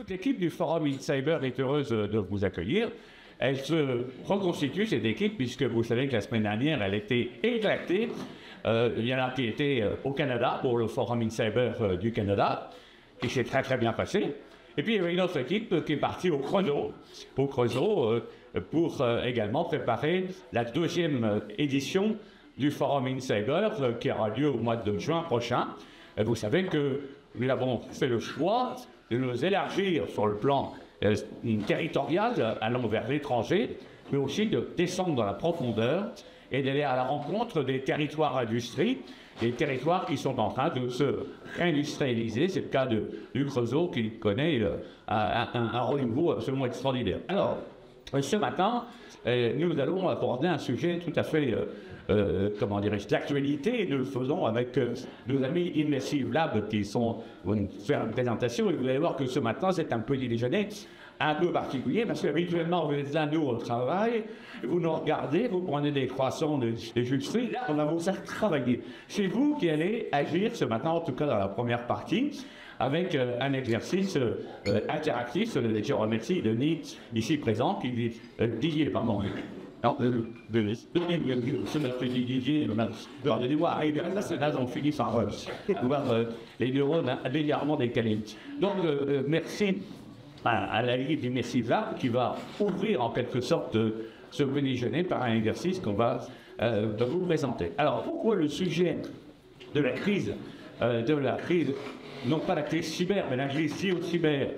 toute l'équipe du Forum InCyber est heureuse de vous accueillir. Elle se reconstitue, cette équipe, puisque vous savez que la semaine dernière, elle était éclatée. Il y en a qui étaient au Canada pour le Forum InCyber du Canada, qui s'est très très bien passé. Et puis il y avait une autre équipe qui est partie au Creusot, pour également préparer la deuxième édition du Forum InCyber qui aura lieu au mois de juin prochain. Vous savez que nous avons fait le choix de nous élargir sur le plan territorial, allant vers l'étranger, mais aussi de descendre dans la profondeur et d'aller à la rencontre des territoires industrie, des territoires qui sont en train de se réindustrialiser. C'est le cas du Creusot qui connaît un renouveau absolument extraordinaire. Alors, ce matin, nous allons aborder un sujet tout à fait, comment dirais-je, d'actualité, et nous le faisons avec nos amis Immersive Lab qui vont nous faire une présentation, et vous allez voir que ce matin, c'est un petit déjeuner un peu particulier, parce qu'habituellement, vous êtes là, nous, au travail, vous nous regardez, vous prenez des croissants, des jus de fruits, là, on va vous faire travailler. C'est vous qui allez agir ce matin, en tout cas dans la première partie, avec un exercice interactif. Je remercie Denis, ici présent, Didier, pardon. Non, c'est notre petit Didier, pardonnez-moi, arrivé à ce là, on finit par voir les neurones légèrement décalés. Donc, merci à la Ligue d'Immersive Lab qui va ouvrir en quelque sorte ce petit déjeuner par un exercice qu'on va vous présenter. Alors, pourquoi le sujet de la crise, non pas la crise cyber, mais la crise cyber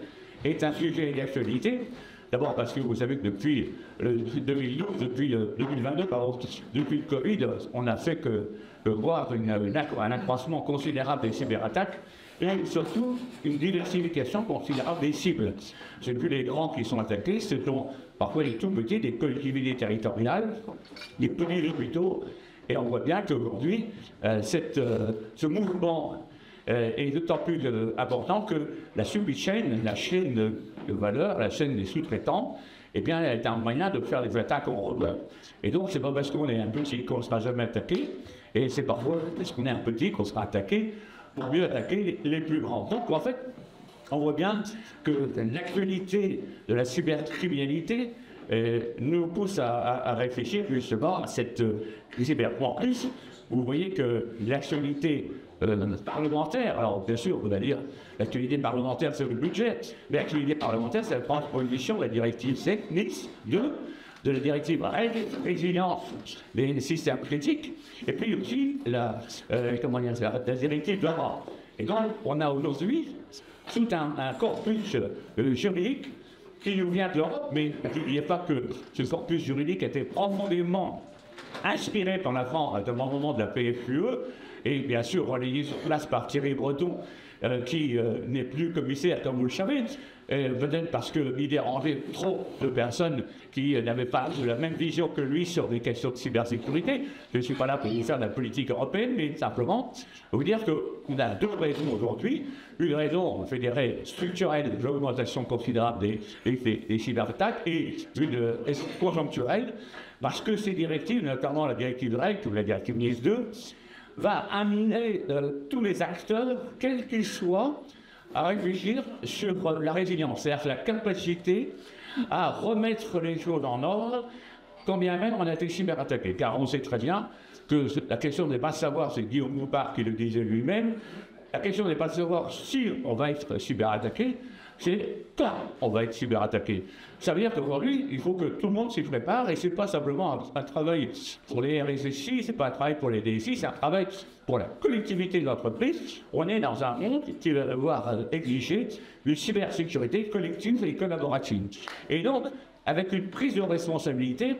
est un sujet d'actualité? D'abord parce que vous savez que depuis 2012, depuis 2022, pardon, depuis le Covid, on a fait que voir un accroissement considérable des cyberattaques, et surtout une diversification considérable des cibles. Ce ne plus les grands qui sont attaqués, ce sont parfois les tout petits, des collectivités territoriales, des petits hôpitaux, et on voit bien qu'aujourd'hui, ce mouvement est d'autant plus important que la supply chain, la chaîne de valeur, la chaîne des sous-traitants, eh bien, elle est un moyen de faire des attaques en route. Et donc, c'est pas parce qu'on est un petit qu'on ne sera jamais attaqué, et c'est parfois parce qu'on est un petit qu'on sera attaqué pour mieux attaquer les plus grands. Donc, en fait, on voit bien que l'actualité de la cybercriminalité nous pousse à réfléchir justement à cette cyber. En plus, vous voyez que l'actualité parlementaire, alors bien sûr, on va dire l'actualité parlementaire c'est le budget, mais l'actualité parlementaire c'est la transposition de la directive NIS 2, de la directive résilience des systèmes critiques, et puis aussi la directive de la mort. Et donc, on a aujourd'hui tout un corpus juridique qui nous vient de l'Europe, mais il n'y a pas que ce corpus juridique a été profondément inspiré par la France à un moment de la PFUE, et bien sûr relayé sur place par Thierry Breton, qui n'est plus commissaire, comme vous le savez, peut-être parce qu'il dérangeait trop de personnes qui n'avaient pas la même vision que lui sur des questions de cybersécurité. Je ne suis pas là pour vous faire de la politique européenne, mais simplement vous dire qu'on a deux raisons aujourd'hui. Une raison, fédérée, structurelle, de l'augmentation considérable des cyberattaques, et une raison conjoncturelle, parce que ces directives, notamment la directive REC ou la directive NIS 2, va amener tous les acteurs, quels qu'ils soient, à réfléchir sur la résilience, c'est-à-dire la capacité à remettre les choses en ordre, quand bien même on a été cyberattaqué. Car on sait très bien que la question n'est pas de savoir, c'est Guillaume Moupard qui le disait lui-même, la question n'est pas de savoir si on va être cyberattaqué, c'est quand on va être cyberattaqué. Ça veut dire qu'aujourd'hui, il faut que tout le monde s'y prépare, et c'est pas simplement un travail pour les RSSI, c'est pas un travail pour les DSI, c'est un travail pour la collectivité de l'entreprise. On est dans un monde qui va devoir exiger une cybersécurité collective et collaborative. Et donc, avec une prise de responsabilité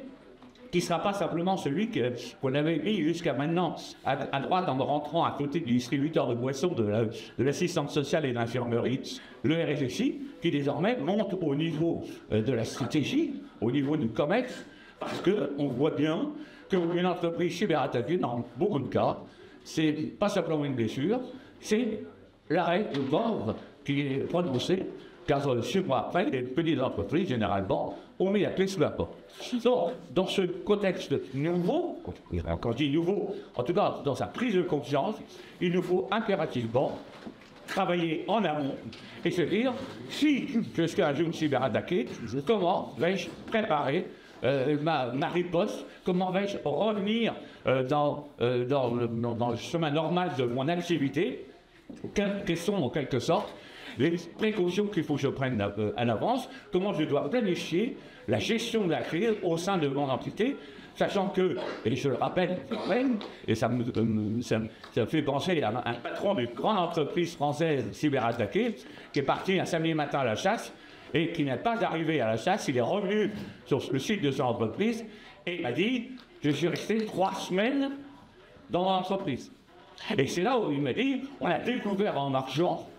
qui ne sera pas simplement celui qu'on avait mis jusqu'à maintenant à droite en rentrant à côté du distributeur de boissons de l'assistance sociale et de l'infirmerie, le RSSI, qui désormais monte au niveau de la stratégie, au niveau du COMEX, parce qu'on voit bien qu'une entreprise cyberattaquée, dans beaucoup de cas, c'est pas simplement une blessure, c'est l'arrêt de vendre qui est prononcé, car sur après, les petites entreprises, généralement, ont mis la clé sous la porte. Donc, dans ce contexte nouveau, quand je dis nouveau, en tout cas dans sa prise de conscience, il nous faut impérativement travailler en amont et se dire, si je suis un jeune cyberattaqué, comment vais-je préparer ma riposte, comment vais-je revenir dans le chemin normal de mon activité, quelles sont en quelque sorte les précautions qu'il faut que je prenne à l'avance, comment je dois planifier la gestion de la crise au sein de mon entité, sachant que, et je le rappelle, et ça me fait penser à un patron d'une grande entreprise française cyberattaquée qui est parti un samedi matin à la chasse et qui n'est pas arrivé à la chasse, il est revenu sur le site de son entreprise et il m'a dit « Je suis resté 3 semaines dans l'entreprise ». Et c'est là où il m'a dit « On a découvert en marchant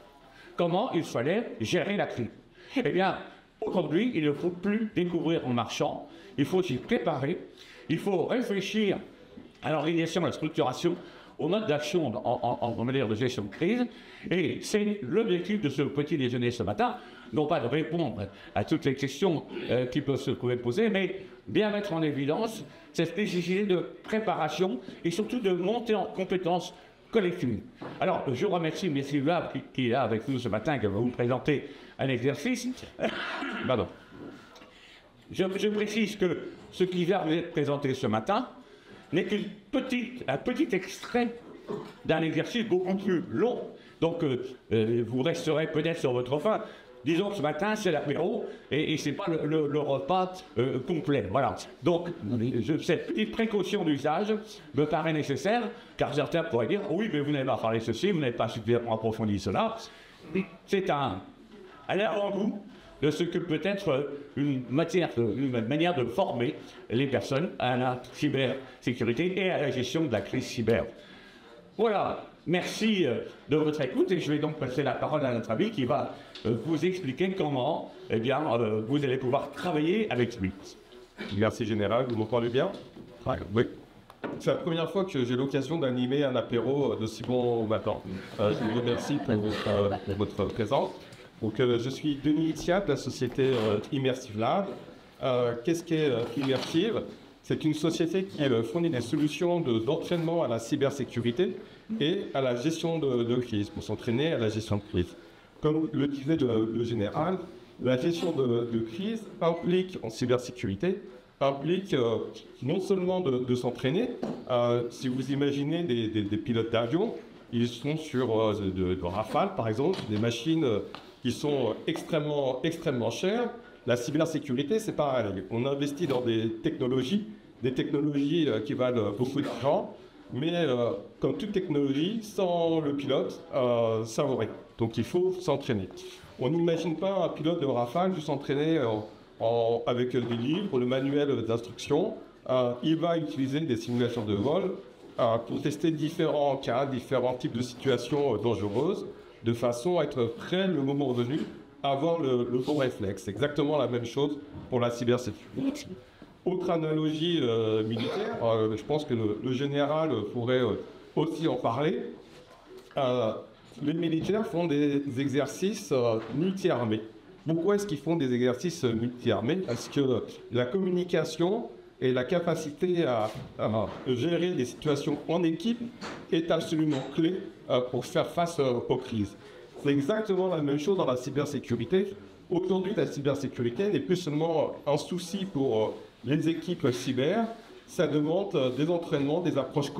comment il fallait gérer la crise ». Eh bien, aujourd'hui, il ne faut plus découvrir en marchant, il faut s'y préparer, il faut réfléchir à l'organisation, à la structuration, au mode d'action en manière de gestion de crise. Et c'est l'objectif de ce petit déjeuner ce matin, non pas de répondre à toutes les questions qui peuvent se poser, mais bien mettre en évidence cette nécessité de préparation et surtout de monter en compétences collectives. Alors, je remercie M. Sylvain qui est là avec nous ce matin, qui va vous présenter un exercice. Pardon. Je précise que ce qui vient vous être présenté ce matin n'est qu'un petit extrait d'un exercice beaucoup plus long. Donc, vous resterez peut-être sur votre faim. Disons que ce matin, c'est l'apéro et ce n'est pas le repas complet. Voilà. Donc, cette petite précaution d'usage me paraît nécessaire, car certains pourraient dire « Oui, mais vous n'avez pas parlé ceci, vous n'avez pas suffisamment approfondi cela. » C'est un avant-goût de ce que peut être une manière de former les personnes à la cybersécurité et à la gestion de la crise cyber. Voilà, merci de votre écoute et je vais donc passer la parole à notre ami qui va vous expliquer comment vous allez pouvoir travailler avec lui. Merci Général, vous m'entendez bien? Oui. C'est la première fois que j'ai l'occasion d'animer un apéro de si bon matin. Je vous remercie pour votre présence. Donc, je suis Denis Itia de la société Immersive Lab. Qu'est-ce qu'est Immersive? C'est une société qui fournit des solutions d'entraînement à la cybersécurité et à la gestion de crise, pour s'entraîner à la gestion de crise. Comme le disait le général, la gestion de crise implique, en cybersécurité, implique non seulement de s'entraîner. Si vous imaginez des pilotes d'avion, ils sont sur de Rafale, par exemple, des machines qui sont extrêmement chères. La cybersécurité, c'est pareil. On investit dans des technologies qui valent beaucoup d'argent, mais comme toute technologie, sans le pilote, ça vaut rien. Donc il faut s'entraîner. On n'imagine pas un pilote de Rafale juste s'entraîner avec des livres, le manuel d'instruction. Il va utiliser des simulations de vol pour tester différents cas, différents types de situations dangereuses, de façon à être prêt le moment venu à avoir le bon réflexe. C'est exactement la même chose pour la cybersécurité. Autre analogie militaire, je pense que le général pourrait aussi en parler. Les militaires font des exercices multi-armés. Pourquoi est-ce qu'ils font des exercices multi-armés? Parce que la communication et la capacité à gérer des situations en équipe est absolument clé pour faire face aux crises. C'est exactement la même chose dans la cybersécurité. Aujourd'hui, la cybersécurité n'est plus seulement un souci pour les équipes cyber, ça demande des entraînements, des approches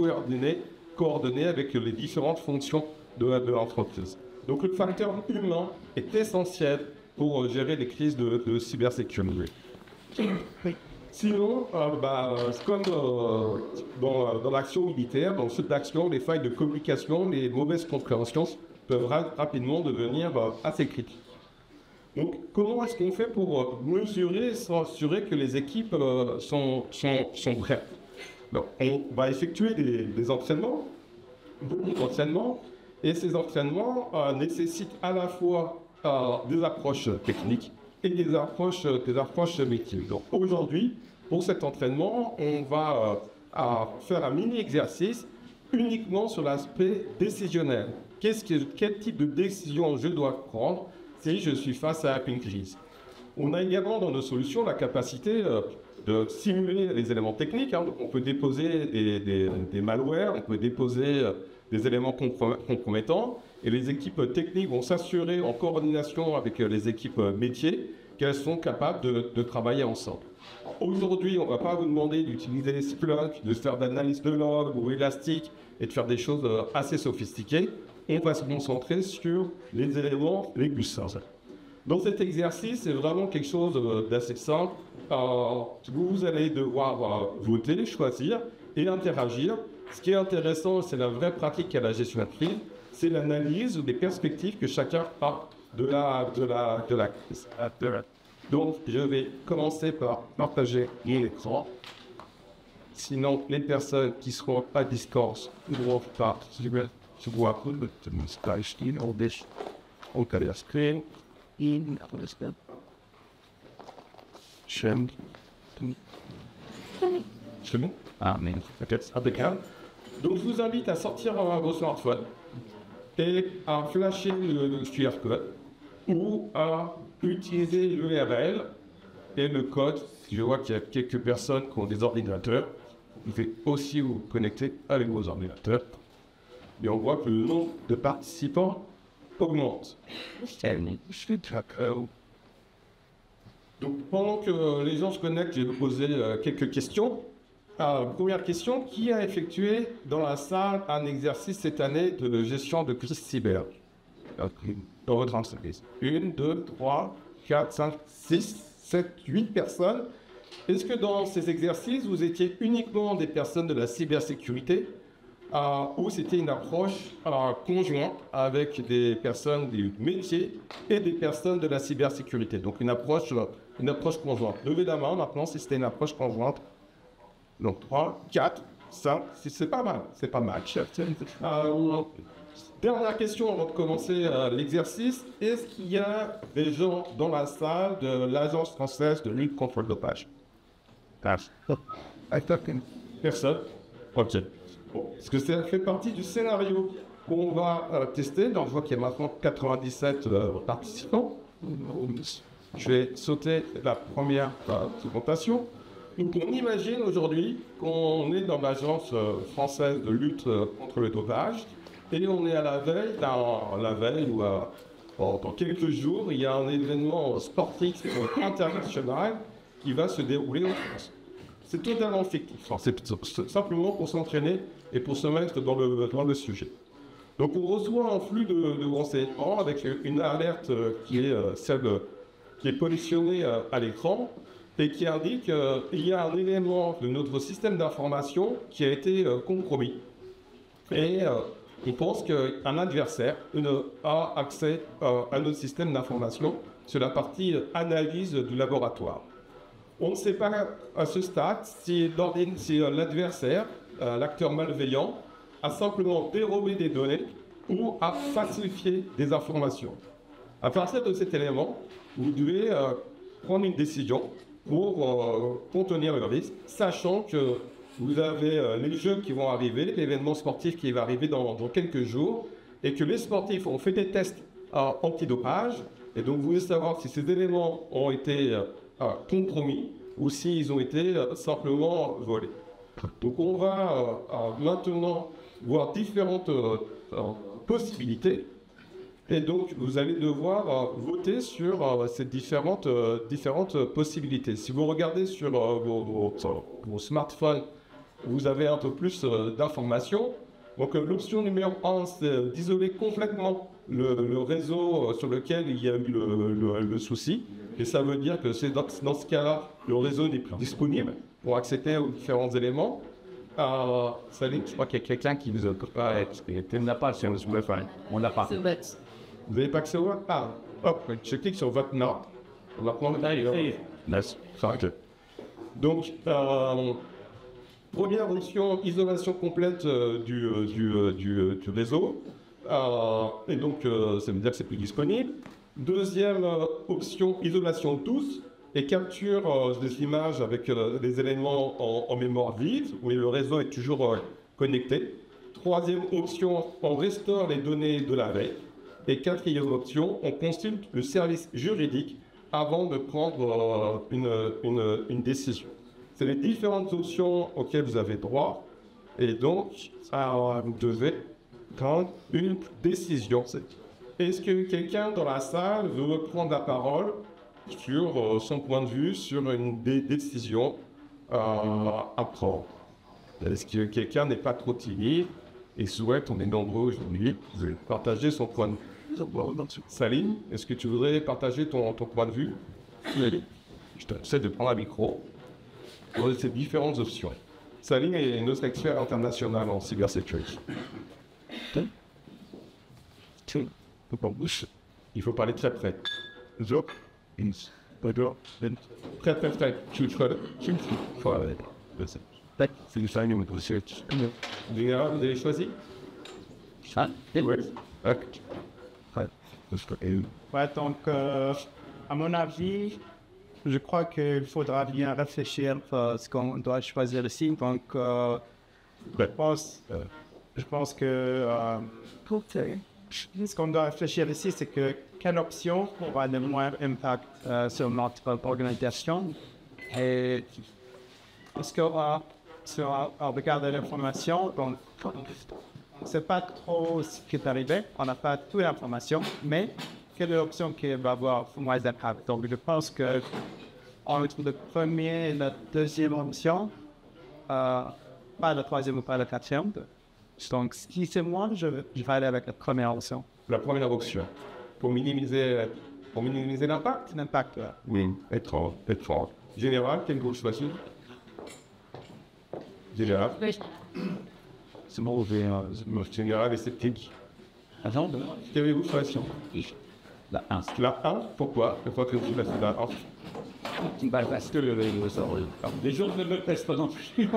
coordonnées avec les différentes fonctions de l'entreprise. Donc le facteur humain est essentiel pour gérer les crises de cybersécurité. Sinon, comme dans l'action militaire, dans cette action, les failles de communication, les mauvaises compréhensions peuvent rapidement devenir assez critiques. Donc, comment est-ce qu'on fait pour mesurer, s'assurer que les équipes sont prêtes? Donc, on va effectuer des entraînements, beaucoup d'entraînements, et ces entraînements nécessitent à la fois des approches techniques et des approches métiers. Donc aujourd'hui, pour cet entraînement, on va faire un mini-exercice uniquement sur l'aspect décisionnel. Quel type de décision je dois prendre si je suis face à une crise? On a également dans nos solutions la capacité de simuler les éléments techniques. Hein. On peut déposer des malwares, on peut déposer des éléments compromettants, Et les équipes techniques vont s'assurer en coordination avec les équipes métiers qu'elles sont capables de travailler ensemble. Aujourd'hui, on ne va pas vous demander d'utiliser Splunk, de faire d'analyse de log ou Elastic et de faire des choses assez sophistiquées. On va se concentrer sur les éléments les plus simples. Dans cet exercice, c'est vraiment quelque chose d'assez simple. Vous allez devoir voter, choisir et interagir. Ce qui est intéressant, c'est la vraie pratique à la gestion de crise, c'est l'analyse des perspectives que chacun a de la crise. Donc, je vais commencer par partager l'écran. Sinon, les personnes qui seront à distance ne vont pas se voir. Donc, je vous invite à sortir vos smartphones et à flasher le QR code ou à utiliser l'URL et le code. Je vois qu'il y a quelques personnes qui ont des ordinateurs. Vous pouvez aussi vous connecter avec vos ordinateurs. Et on voit que le nombre de participants augmente. Donc, pendant que les gens se connectent, je vais vous poser quelques questions. Première question, qui a effectué dans la salle un exercice cette année de gestion de crise cyber? Dans votre entreprise. 1, 2, 3, 4, 5, 6, 7, 8 personnes. Est-ce que dans ces exercices, vous étiez uniquement des personnes de la cybersécurité ou c'était une approche conjointe avec des personnes du métier et des personnes de la cybersécurité? Donc une approche conjointe. Levez la main maintenant si c'était une approche conjointe. Donc 3, 4, 5, c'est pas mal. C'est pas mal. Dernière question avant de commencer l'exercice. Est-ce qu'il y a des gens dans la salle de l'Agence française de lutte contre le dopage? Personne? Ok. Bon. Est-ce que ça fait partie du scénario qu'on va tester? Donc, je vois qu'il y a maintenant 97 participants. Je vais sauter la première présentation. On imagine aujourd'hui qu'on est dans l'Agence française de lutte contre le dopage. Et on est à la veille, ou dans quelques jours, il y a un événement sportif international qui va se dérouler en France. C'est totalement fictif. C'est simplement pour s'entraîner et pour se mettre dans le sujet. Donc on reçoit un flux de renseignements avec une alerte qui est celle qui est positionnée à l'écran et qui indique qu'il y a un élément de notre système d'information qui a été compromis. Et on pense qu'un adversaire a accès à notre système d'information sur la partie analyse du laboratoire. On ne sait pas à ce stade si l'adversaire, l'acteur malveillant, a simplement dérobé des données ou a falsifié des informations. À partir de cet élément, vous devez prendre une décision pour contenir le risque, sachant que vous avez les jeux qui vont arriver, l'événement sportif qui va arriver dans quelques jours, et que les sportifs ont fait des tests antidopage, et donc vous voulez savoir si ces éléments ont été compromis ou s'ils ont été simplement volés. Donc on va maintenant voir différentes possibilités, et donc vous allez devoir voter sur ces différentes possibilités. Si vous regardez sur vos smartphones, vous avez un peu plus d'informations. Donc l'option numéro 1, c'est d'isoler complètement le réseau sur lequel il y a eu le souci. Et ça veut dire que c'est dans ce cas-là, le réseau n'est plus disponible pour accéder aux différents éléments. Salut, je crois qu'il y a quelqu'un qui nous a pas. Il n'a pas sur le smartphone. On n'a pas. Vous n'avez pas accès au web? Hop, je clique sur votre nom. On va prendre donc, première option, isolation complète du réseau. Et donc, ça veut dire que c'est plus disponible. Deuxième option, isolation douce et capture des images avec des éléments en mémoire vive, où le réseau est toujours connecté. Troisième option, on restaure les données de la veille. Et quatrième option, on consulte le service juridique avant de prendre une décision. C'est les différentes options auxquelles vous avez droit. Et donc, vous devez prendre une décision. Est-ce que quelqu'un dans la salle veut prendre la parole sur son point de vue sur une décision à prendre? Est-ce que quelqu'un n'est pas trop timide et souhaite, on est nombreux aujourd'hui, partager son point de vue? Saline, est-ce que tu voudrais partager ton point de vue? Je t'essaie de prendre un micro. On a ces différentes options. Saline est notre expert international en cybersécurité. Il faut parler très près. Très très près. Vous avez choisi? Ouais, donc, à mon avis, je crois qu'il faudra bien réfléchir à ce qu'on doit choisir ici. Donc, je pense que ce qu'on doit réfléchir ici, c'est que quelle option aura le moins d'impact sur notre organisation. Et est-ce qu'on regarde l'information, donc on ne sait pas trop ce qui est arrivé, on n'a pas toute l'information, mais quelle est l'option qui va avoir moins d'impact? Donc je pense que entre le premier et la deuxième option, pas la troisième ou pas la quatrième. Donc si c'est moi, je vais aller avec la première option. La première option, pour minimiser l'impact? L'impact, ouais. Oui, être fort. Général, quel groupe choisir? Général. C'est bon, général et sceptique. Attends, Quel avez-vous choisi? la 1. La 1, pourquoi? Je crois que vous choisissez la 1. Parce que les gens ne me plaisent pas non plus.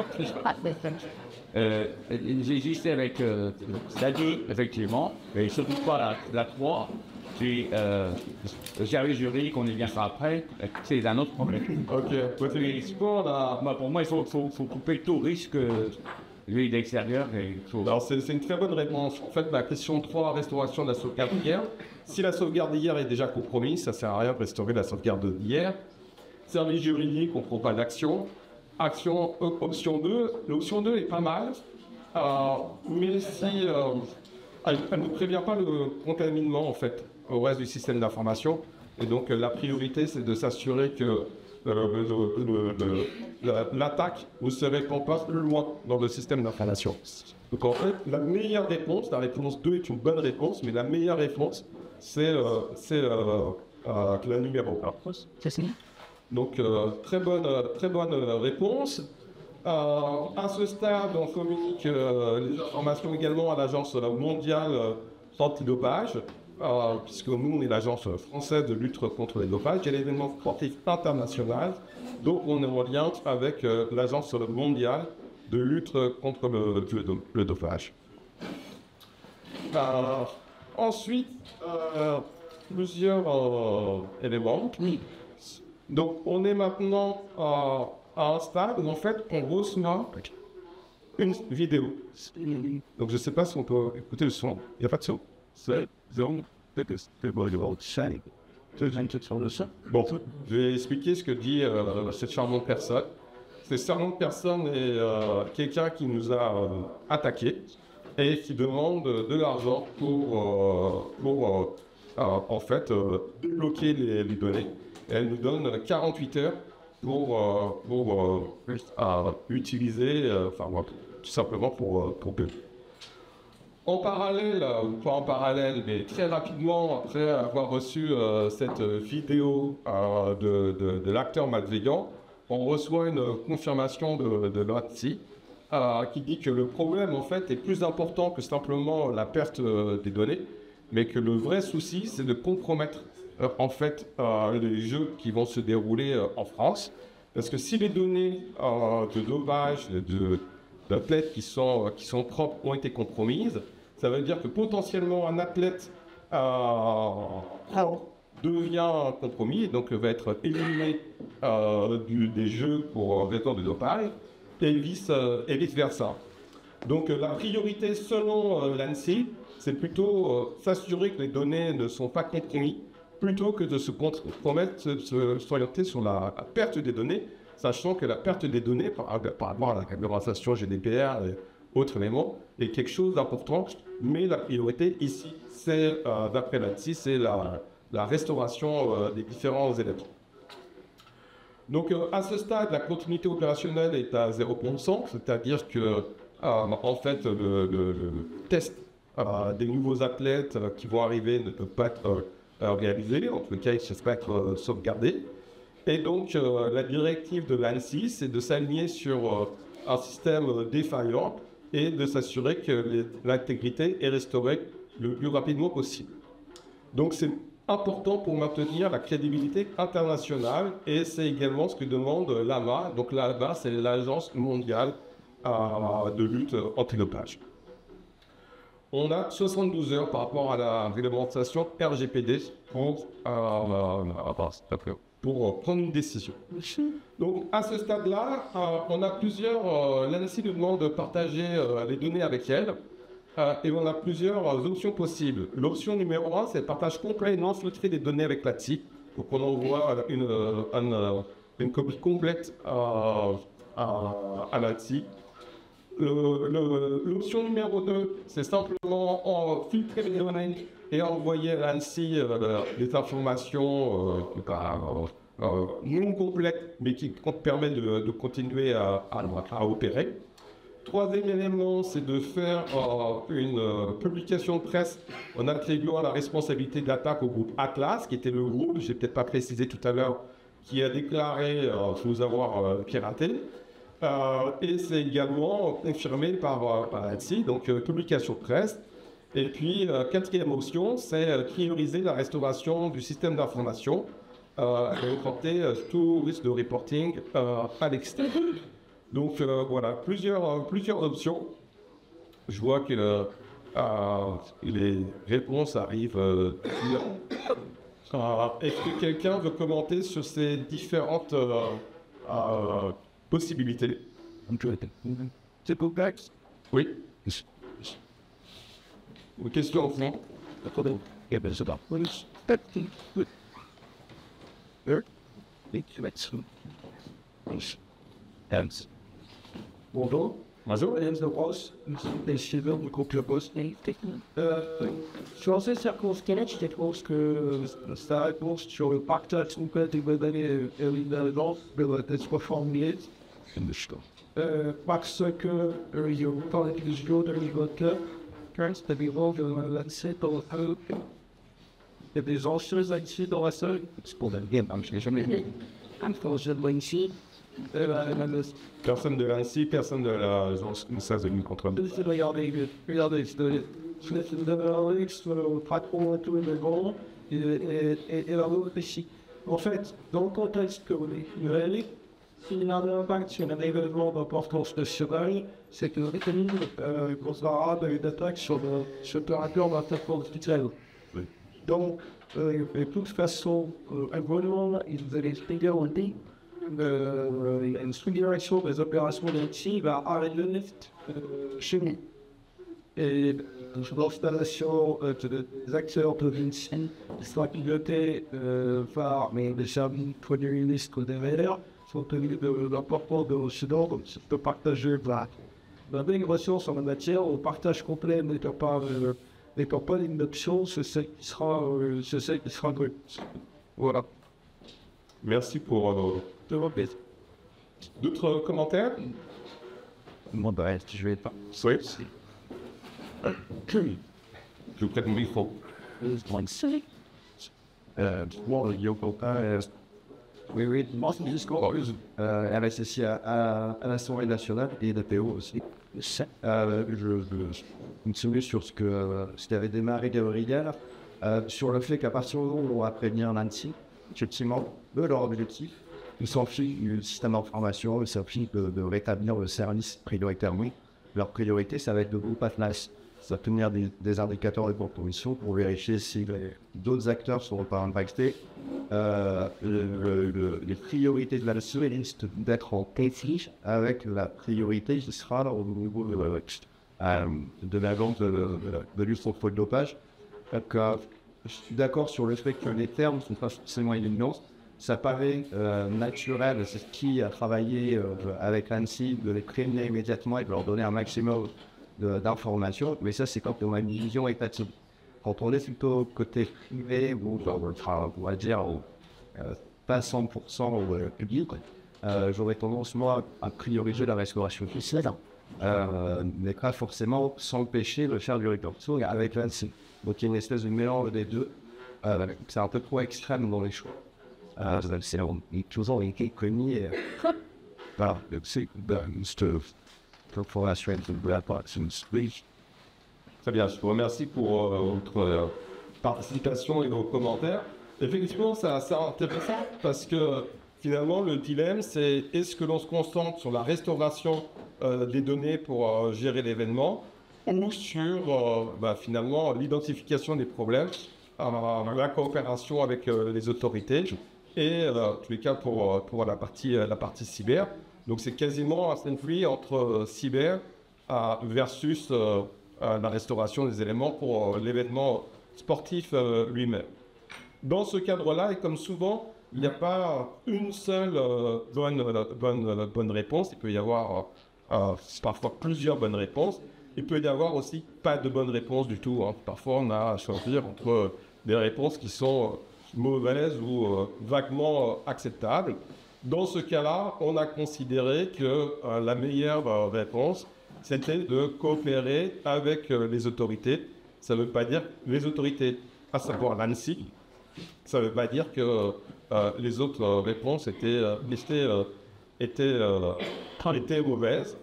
J'ai hésité avec la 2, effectivement, mais surtout pas la 3. Puis, le service juridique, on y viendra après, c'est un autre problème. Ok, Pour moi, il faut couper tout risque de l'extérieur. Alors, c'est une très bonne réponse. En fait, la question 3, restauration de la sauvegarde d'hier. Si la sauvegarde d'hier est déjà compromise, ça ne sert à rien de restaurer la sauvegarde d'hier. Service juridique, on ne prend pas d'action. Option 2. L'option 2 est pas mal, mais si elle ne prévient pas le contaminement, en fait, au reste du système d'information. Et donc, la priorité, c'est de s'assurer que l'attaque ne se répand pas plus loin dans le système d'information. Donc, en fait, la meilleure réponse, la réponse 2 est une bonne réponse, mais la meilleure réponse, c'est la numéro 1. Donc, très bonne réponse. À ce stade, on communique les informations également à l'Agence mondiale antidopage, puisque nous, on est l'Agence française de lutte contre les dopages. Il y a l'événement sportif international, donc on est en lien avec l'Agence mondiale de lutte contre le dopage. Ensuite, plusieurs éléments. Donc, on est maintenant à un stade où, en fait, on reçoit une vidéo. Donc, je ne sais pas si on peut écouter le son. Il n'y a pas de son. Bon, je vais expliquer ce que dit cette charmante personne. Cette charmante personne est quelqu'un qui nous a attaqués et qui demande de l'argent pour en fait, débloquer les données. Elle nous donne 48 heures pour utiliser, tout simplement pour payer. En parallèle, ou pas en parallèle, mais très rapidement, après avoir reçu cette vidéo de l'acteur malveillant, on reçoit une confirmation de l'ANSSI qui dit que le problème, en fait, est plus important que simplement la perte des données, mais que le vrai souci, c'est de compromettre en fait les jeux qui vont se dérouler en France. Parce que si les données de dopage, d'athlètes qui sont propres ont été compromises, ça veut dire que potentiellement un athlète devient compromis et donc va être éliminé des jeux pour raison de dopage et vice-versa. Donc la priorité selon l'ANSSI, c'est plutôt s'assurer que les données ne sont pas compromises plutôt que de se s'orienter sur la perte des données, sachant que la perte des données, par rapport à la réglementation GDPR autre élément, est quelque chose d'important, mais la priorité ici, c'est, d'après l'ANSSI, c'est la restauration des différents éléments. Donc, à ce stade, la continuité opérationnelle est à 0%, c'est-à-dire que, en fait, le test des nouveaux athlètes qui vont arriver ne peut pas être réalisé, en tout cas, il ne pas être sauvegardé. Et donc, la directive de l'ANSSI, c'est de s'aligner sur un système défaillant et de s'assurer que l'intégrité est restaurée le plus rapidement possible. Donc, c'est important pour maintenir la crédibilité internationale et c'est également ce que demande l'AMA. Donc, l'AMA, c'est l'Agence mondiale de lutte antidopage. On a 72 heures par rapport à la réglementation RGPD pour prendre une décision. Donc, à ce stade-là, on a plusieurs... l'ANSSI nous demande de partager les données avec elle. Et on a plusieurs options possibles. L'option numéro 1, c'est le partage complet et non filtré des données avec l'ANSSI. Donc, on envoie une copie complète à l'ANSSI. L'option numéro 2, c'est simplement filtrer les données et envoyer à l'ANSSI des informations non complètes, mais qui permettent de continuer à opérer. Troisième élément, c'est de faire une publication de presse en attribuant la responsabilité de l'attaque au groupe Atlas, qui était le groupe, je n'ai peut-être pas précisé tout à l'heure, qui a déclaré nous avoir piraté. Et c'est également confirmé par l'ANSSI, donc publication de presse. Et puis, quatrième option, c'est prioriser la restauration du système d'information et porter tout risque de reporting à l'extérieur. Donc voilà, plusieurs options. Je vois que les réponses arrivent. Est-ce que quelqu'un veut commenter sur ces différentes possibilités? C'est complexe. Oui. Une question? Bonjour. Bonjour. Sur ces circonstances, je pense que sa réponse sur le partage complet des données et l'intelligence doit être formulée. Parce que je vous parle du jour de l'avocat, quand c'est environ l'ANSSI dans le il y a des anciens ANSSI dans la salle. C'est pour la game, je n'ai jamais vu. Je de l'ANSSI. Personne de l'ANSSI, personne de l'agence française de lutte contre le regardez, je vais sur le patron et tout le monde, et la route ici. En fait, dans le contexte que vous décrivez, s'il y a un impact sur un événement d'importance nationale, c'est que le causera une attaque sur le territoire d'interconstitutionnel. Donc, de toute façon, un gouvernement, il va expliquer au dit, une sous-direction des opérations d'ANSSI va arrêter le lift chez nous. Et l'installation des acteurs de l'ANSSI sera pilotée par les services communistes derrière, sont tenus d'importants de l'Occident, donc c'est de partager la migration sur la matière, le partage complet n'étant pas une option, c'est celle qui sera grue. Voilà. Merci pour d'autres commentaires? Moi, je vais pas. Oui. Je vous prête mon micro. Oui, moi, c'est juste elle est associée à l'Assemblée nationale et l'APO aussi. Je me souviens sur ce qui avait démarré Gabriel, sur le fait qu'à partir du moment où on va prévenir l'ANSSI, effectivement, leur objectif, ils s'en fichent du système d'information, ils s'en fichent de rétablir le service prioritairement. Leur priorité, ça va être de groupe Atlas. Ça va tenir des indicateurs de composition pour vérifier si d'autres acteurs sont pas impactés. Les priorités de la SE risquent d'être en conflit avec la priorité qui sera au niveau de l'agence de lutte contre le dopage. Donc, je suis d'accord sur le fait que les termes ne sont pas forcément évidents. ça paraît naturel, c'est qui a travaillé avec l'ANSSI, de les prévenir immédiatement et de leur donner un maximum d'informations, mais ça c'est quand on a une vision étatique. Quand on est plutôt côté privé, ou on va dire pas 100% au public, j'aurais tendance moi à prioriser la restauration fiscale, mais pas forcément s'empêcher de faire du reporting avec l'ANSSI. Donc il y a une espèce de mélange des deux, c'est un peu trop extrême dans les choix. C'est toujours été connu par le cycle de corporation de la partie. Très bien, je vous remercie pour votre participation et vos commentaires. Effectivement, c'est assez intéressant parce que finalement, le dilemme, c'est est-ce que l'on se concentre sur la restauration des données pour gérer l'événement ou sur finalement l'identification des problèmes, la coopération avec les autorités et en tous les cas pour la partie cyber. Donc c'est quasiment un conflit entre cyber versus la restauration des éléments pour l'événement sportif lui-même. Dans ce cadre-là, et comme souvent, il n'y a pas une seule bonne réponse. Il peut y avoir parfois plusieurs bonnes réponses. Il peut y avoir aussi pas de bonne réponse du tout. Parfois, on a à choisir entre des réponses qui sont mauvaises ou vaguement acceptables. Dans ce cas-là, on a considéré que la meilleure réponse, c'était de coopérer avec les autorités. Ça ne veut pas dire les autorités, à savoir l'ANSSI. Ça ne veut pas dire que les autres réponses étaient mauvaises.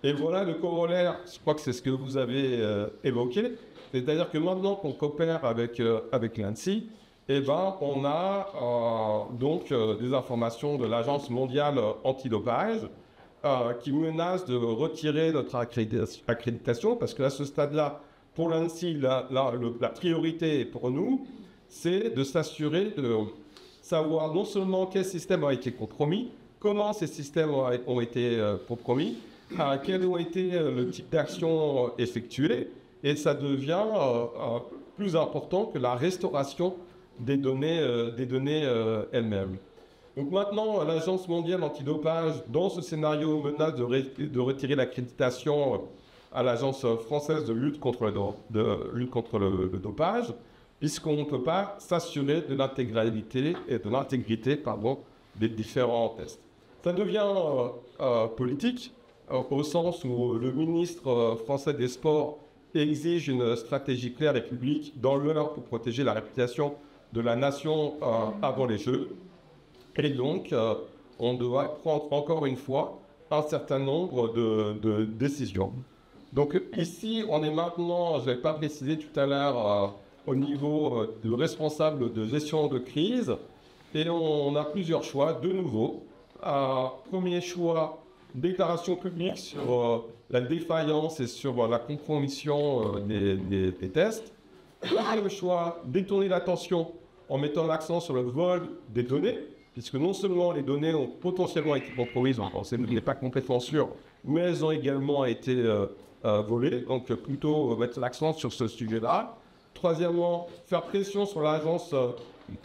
Et voilà le corollaire, je crois que c'est ce que vous avez évoqué. C'est-à-dire que maintenant qu'on coopère avec l'ANSSI, on a donc des informations de l'Agence mondiale antidopage qui menace de retirer notre accréditation parce qu'à ce stade-là, pour l'ANSSI, la priorité pour nous, c'est de s'assurer de savoir non seulement quel système a été compromis, comment ces systèmes ont été compromis, quel ont été le type d'action effectuée, et ça devient plus important que la restauration des données elles-mêmes. Donc maintenant, l'Agence mondiale antidopage, dans ce scénario, menace de retirer l'accréditation à l'Agence française de lutte contre le dopage, puisqu'on ne peut pas s'assurer de l'intégralité et de l'intégrité des différents tests. Ça devient politique, au sens où le ministre français des Sports exige une stratégie claire et publique dans l'heure pour protéger la réputation de la nation avant les Jeux. Et donc, on doit prendre encore une fois un certain nombre de décisions. Donc ici, on est maintenant, je n'avais pas précisé tout à l'heure, au niveau de responsable de gestion de crise. Et on a plusieurs choix, de nouveau. Premier choix, déclaration publique sur la défaillance et sur la compromission des tests. Deuxième choix, détourner l'attention en mettant l'accent sur le vol des données, puisque non seulement les données ont potentiellement été compromises, on n'est pas complètement sûr, mais elles ont également été volées, donc plutôt mettre l'accent sur ce sujet-là. Troisièmement, faire pression sur l'Agence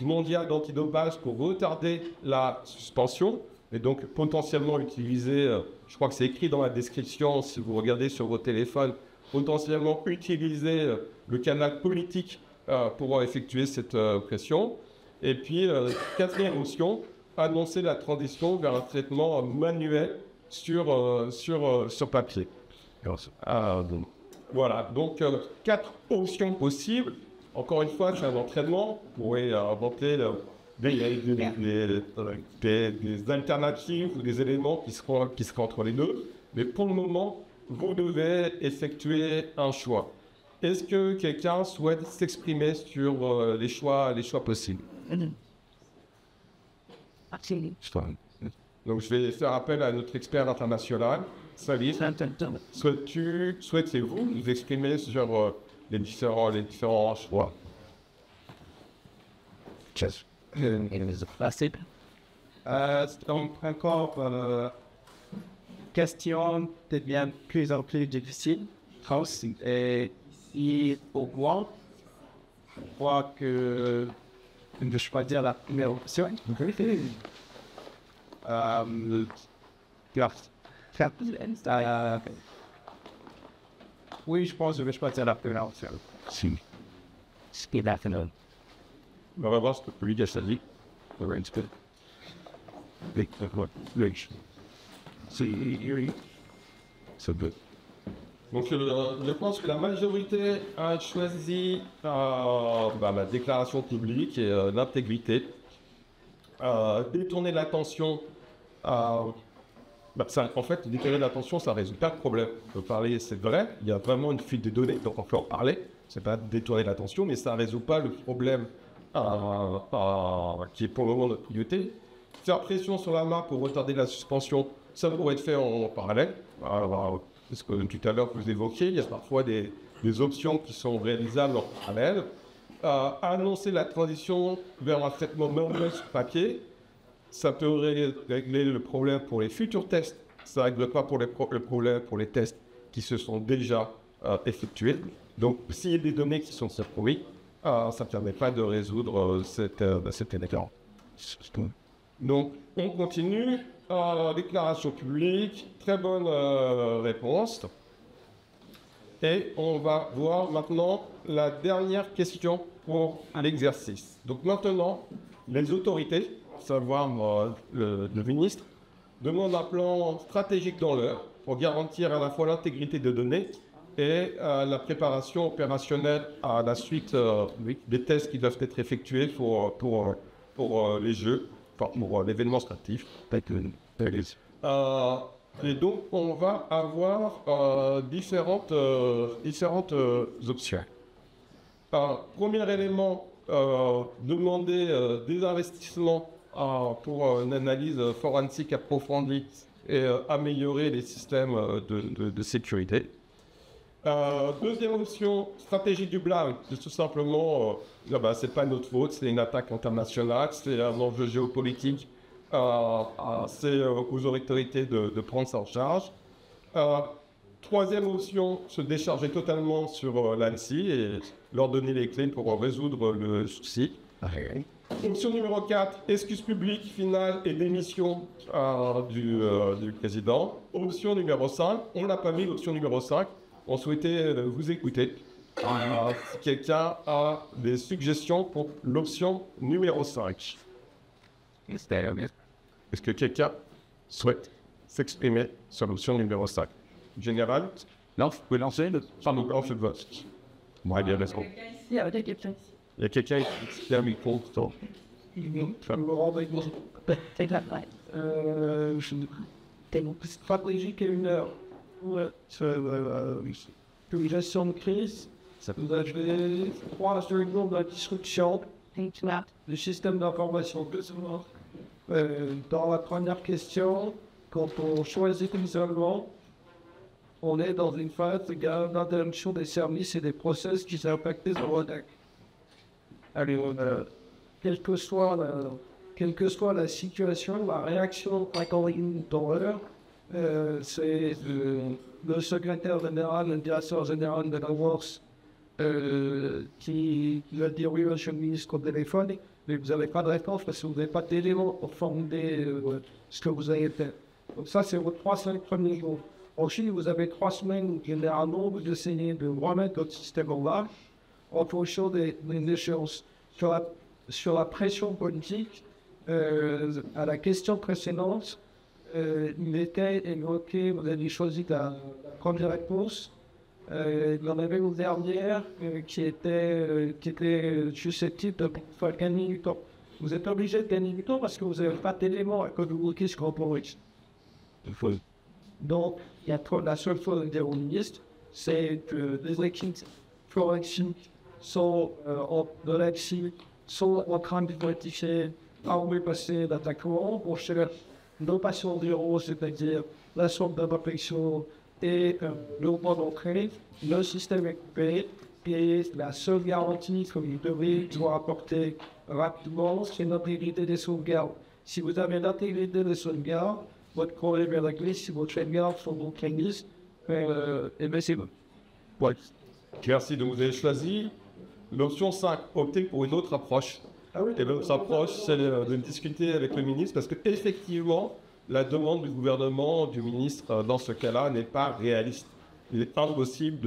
mondiale d'antidopage pour retarder la suspension, et donc potentiellement utiliser, je crois que c'est écrit dans la description, si vous regardez sur vos téléphones, potentiellement utiliser le canal politique pour effectuer cette pression. Et puis, quatrième option, annoncer la transition vers un traitement manuel sur papier. Voilà, donc 4 options possibles. Encore une fois, c'est un entraînement. Vous pourrez inventer des alternatives ou des éléments qui seront entre les deux. Mais pour le moment, vous devez effectuer un choix. Est-ce que quelqu'un souhaite s'exprimer sur les choix possibles? Donc je vais faire appel à notre expert international, Salif. Souhaitez-vous vous exprimer sur les différents choix? Donc encore question devient plus en plus difficile. Et pour moi, je crois que de choisir la première option. Oui, je pense que je vais choisir la première option. Ce qui est la finale. On va voir ce que lui a dit. C'est good. Donc je pense que la majorité a choisi la déclaration publique et l'intégrité. Détourner l'attention. En fait, détourner l'attention, ça ne résout pas de problème. On peut parler, c'est vrai, il y a vraiment une fuite de données, donc on peut en parler. C'est pas détourner l'attention, mais ça ne résout pas le problème qui est pour le moment notre priorité. Faire pression sur la marque pour retarder la suspension, ça pourrait être fait en parallèle. Parce que tout à l'heure, vous évoquiez, il y a parfois des options qui sont réalisables en parallèle. Annoncer la transition vers un traitement manuel sur papier, ça peut régler le problème pour les futurs tests. Ça ne règle pas le problème pour les tests qui se sont déjà effectués. Donc, s'il y a des données qui sont surproduites, ça ne permet pas de résoudre cette électron. Donc, on continue. Déclaration publique, très bonne réponse. Et on va voir maintenant la dernière question pour l'exercice. Donc maintenant, les autorités, à savoir le ministre, demandent un plan stratégique dans l'heure pour garantir à la fois l'intégrité des données et la préparation opérationnelle à la suite des tests qui doivent être effectués pour les Jeux, pour l'événement sportif. Et donc, on va avoir différentes options. Premier élément, demander des investissements pour une analyse forensique approfondie et améliorer les systèmes de sécurité. Deuxième option, stratégie du blâme. C'est tout simplement, c'est pas notre faute, c'est une attaque internationale, c'est un enjeu géopolitique. C'est aux autorités de prendre ça en charge. Troisième option, se décharger totalement sur l'ANSSI et leur donner les clés pour résoudre le souci. Option numéro 4, excuse publique finale et démission du président. Option numéro 5, on l'a pas mis, l'option numéro 5, on souhaitait vous écouter. Si quelqu'un a des suggestions pour l'option numéro 5. Est-ce que quelqu'un souhaite s'exprimer sur l'option numéro 5? Général? Non, vous pouvez lancer le... Pardon, on fait le vote. Moi, bien, let's go. Il y a quelqu'un qui a un micro. Stratégique et une heure. Une gestion de crise. Vous avez 3 secondes de la disruption du système d'information. Dans la première question, quand on choisit l'isolement, on est dans une phase d'interruption des services et des process qui sont impactés sur le deck. Alors, quelle que soit la situation, la réaction dans l'heure, c'est le secrétaire général, le directeur général de la WORS qui va dire oui, monsieur le ministre, au téléphone, mais vous n'avez pas de réponse parce que vous n'avez pas d'éléments pour formuler ce que vous avez fait. Donc ça, c'est vos 3-5 premiers jours. Ensuite, vous avez 3 semaines où généralement vous essayez de remettre votre système en marche en fonction des échéances. Sur la pression politique, à la question précédente, il était évoqué, vous avez choisi la première réponse. Il y en avait une dernière qui était susceptible de faire gagner du temps. Vous êtes obligé de gagner du temps parce que vous n'avez pas d'éléments que vous bloquez ce qu'on pourrait. Donc, la seule chose à dire au ministre, c'est que les équipes forensiques sont de l'ANSSI sont en train de identifier par où est passé l'attaquant pour chercher nos patients zéro, c'est-à-dire la somme de réflexion et le moment d'entrée, le système est coupé et la seule garantie que vous devez apporter rapidement, c'est l'intégrité des sauvegardes. Si vous avez l'intégrité des sauvegardes, votre problème est réglé. Si vos sauvegardes sont donc réglées, et bien c'est bon. Ouais. Merci de vous avoir choisi. L'option 5, opter pour une autre approche. Et notre approche, c'est de discuter avec le ministre parce qu'effectivement, la demande du gouvernement, du ministre, dans ce cas-là, n'est pas réaliste. Il est impossible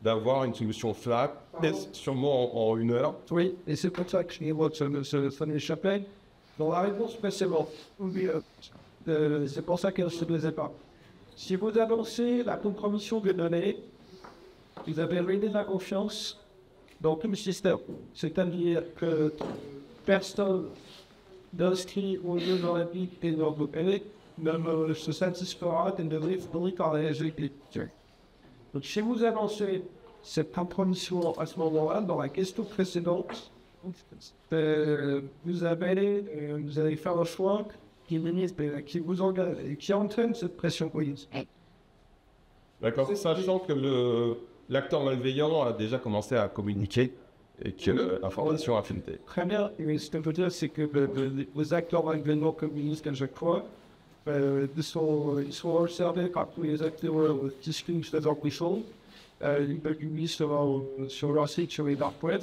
d'avoir une solution flat, sûrement en 1 heure. Oui, et c'est pour ça que je vois que ça m'échappe. Dans la réponse précédente, c'est pour ça qu'elle ne se faisait pas. Si vous annoncez la compromission des données, vous avez réuni la confiance dans tout le système. C'est-à-dire que personne d'inscrit au lieu dans la vie et dans le pays ne se satisfera des données fournies par les exécutifs. Donc si vous annoncez cette compromission à ce moment-là, dans la question précédente, vous allez faire un choix qui vous engage et qui entraîne cette pression politique. D'accord. Sachant que l'acteur malveillant a déjà commencé à communiquer et que l'information a fuité. Très bien. Et ce que je veux dire, c'est que les acteurs malveillants communiquent à chaque fois. Ils sont observés par tous les acteurs discutent des ambitions. Ils publient sur leur site, sur les dark web.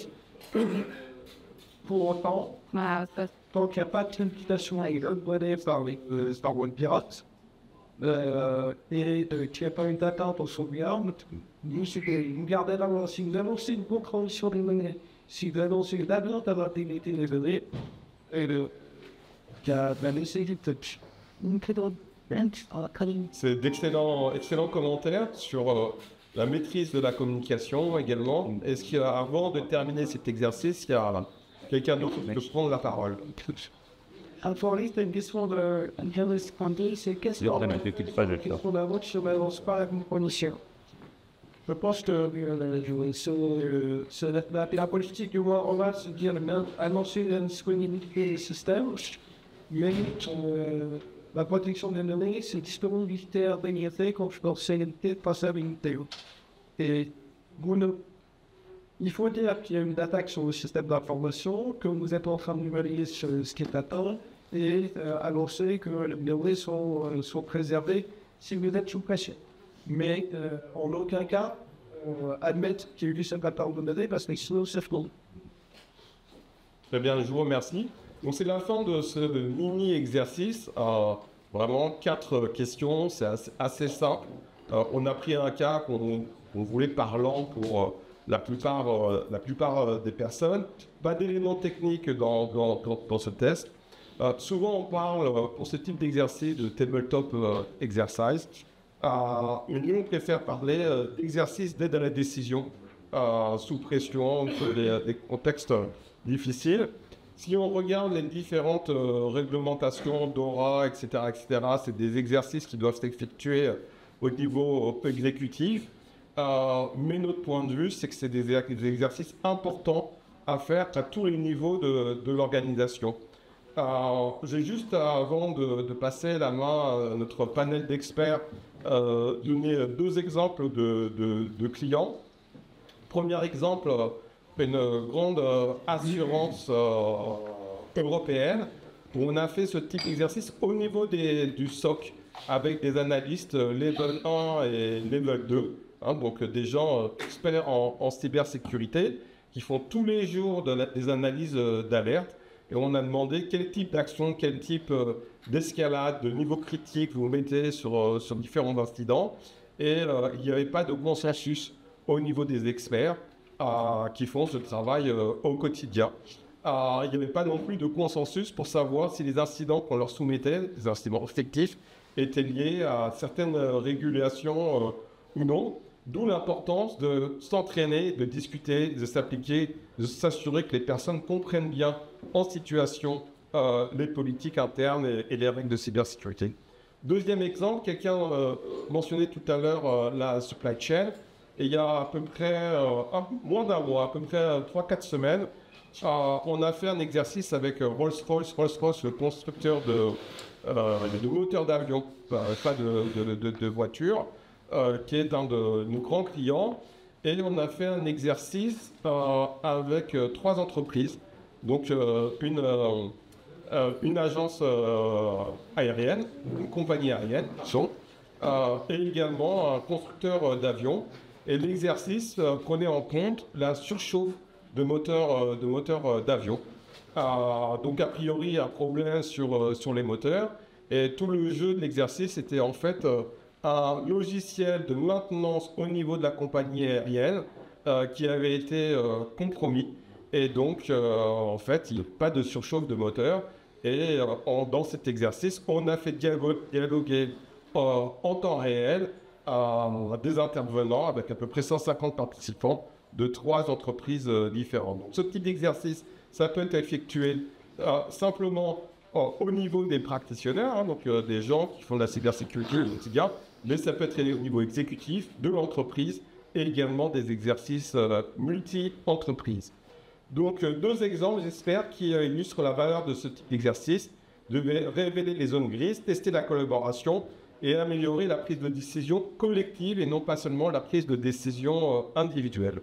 Pour autant, tant qu'il n'y a pas de communication donnée par les pirates, et qu'il n'y a pas une atteinte aux sauvegardes, vous gardez la si vous annoncez une compromission des données, si vous annoncez une atteinte à l'intégrité des données, et C'est d'excellents commentaires sur la maîtrise de la communication également. Est-ce qu'il y a, avant de terminer cet exercice, il y a quelqu'un d'autre qui peut prendre la parole? Alors, c'est une question de c'est qu'est-ce qu'on a votre sur la compromission. Je pense que la politique du gouvernement, c'est dire annoncer la disponibilité des systèmes, mais la protection des données, c'est disponibilité, indemnité, confidentialité, traçabilité. Et il faut dire qu'il y a une attaque sur le système d'information, que vous êtes en train de valider ce qui est atteint, et annoncer que les données sont préservées si vous êtes sous pression. Mais en aucun cas, admettre qu'il y a eu cette attaque de données, parce que sinon, c'est faux. Très bien, je vous remercie. Donc c'est la fin de ce mini-exercice. Vraiment 4 questions, c'est assez simple. On a pris un cas qu'on voulait parlant pour la plupart des personnes. Pas d'éléments techniques dans ce test. Souvent on parle pour ce type d'exercice de tabletop exercise. On préfère parler d'exercice d'aide à la décision sous pression, sur des contextes difficiles. Si on regarde les différentes réglementations DORA, etc., c'est des exercices qui doivent s'effectuer au niveau exécutif. Mais notre point de vue, c'est que c'est des exercices importants à faire à tous les niveaux de l'organisation. J'ai juste, avant de passer la main à notre panel d'experts, donné 2 exemples de clients. Premier exemple, une grande assurance européenne où on a fait ce type d'exercice au niveau du SOC avec des analystes level 1 et level 2, donc des gens experts en cybersécurité qui font tous les jours des analyses d'alerte. Et on a demandé quel type d'action, quel type d'escalade, de niveau critique vous mettez sur différents incidents. Et il n'y avait pas de consensus au niveau des experts qui font ce travail au quotidien. Il n'y avait pas non plus de consensus pour savoir si les incidents qu'on leur soumettait, les incidents effectifs, étaient liés à certaines régulations ou non. D'où l'importance de s'entraîner, de discuter, de s'appliquer, de s'assurer que les personnes comprennent bien en situation les politiques internes et les règles de cybersécurité. Deuxième exemple, quelqu'un mentionnait tout à l'heure la supply chain. Et il y a à peu près moins d'un mois, à peu près 3-4 semaines, on a fait un exercice avec Rolls-Royce, le constructeur de moteurs d'avion, pas de voitures, qui est un de nos grands clients. Et on a fait un exercice avec 3 entreprises, donc une agence aérienne, une compagnie aérienne, et également un constructeur d'avions. Et l'exercice prenait en compte la surchauffe de moteurs d'avion. donc a priori un problème sur les moteurs. Et tout le jeu de l'exercice était en fait un logiciel de maintenance au niveau de la compagnie aérienne qui avait été compromis. Et donc, en fait, il n'y a pas de surchauffe de moteur. Et dans cet exercice, on a fait dialoguer en temps réel des intervenants avec à peu près 150 participants de 3 entreprises différentes. Donc, ce type d'exercice, ça peut être effectué simplement au niveau des practitioners, donc des gens qui font de la cybersécurité au quotidien, mais ça peut être au niveau exécutif de l'entreprise et également des exercices multi-entreprises. Donc, 2 exemples, j'espère, qui illustrent la valeur de ce type d'exercice, de révéler les zones grises, tester la collaboration et améliorer la prise de décision collective et non pas seulement la prise de décision individuelle.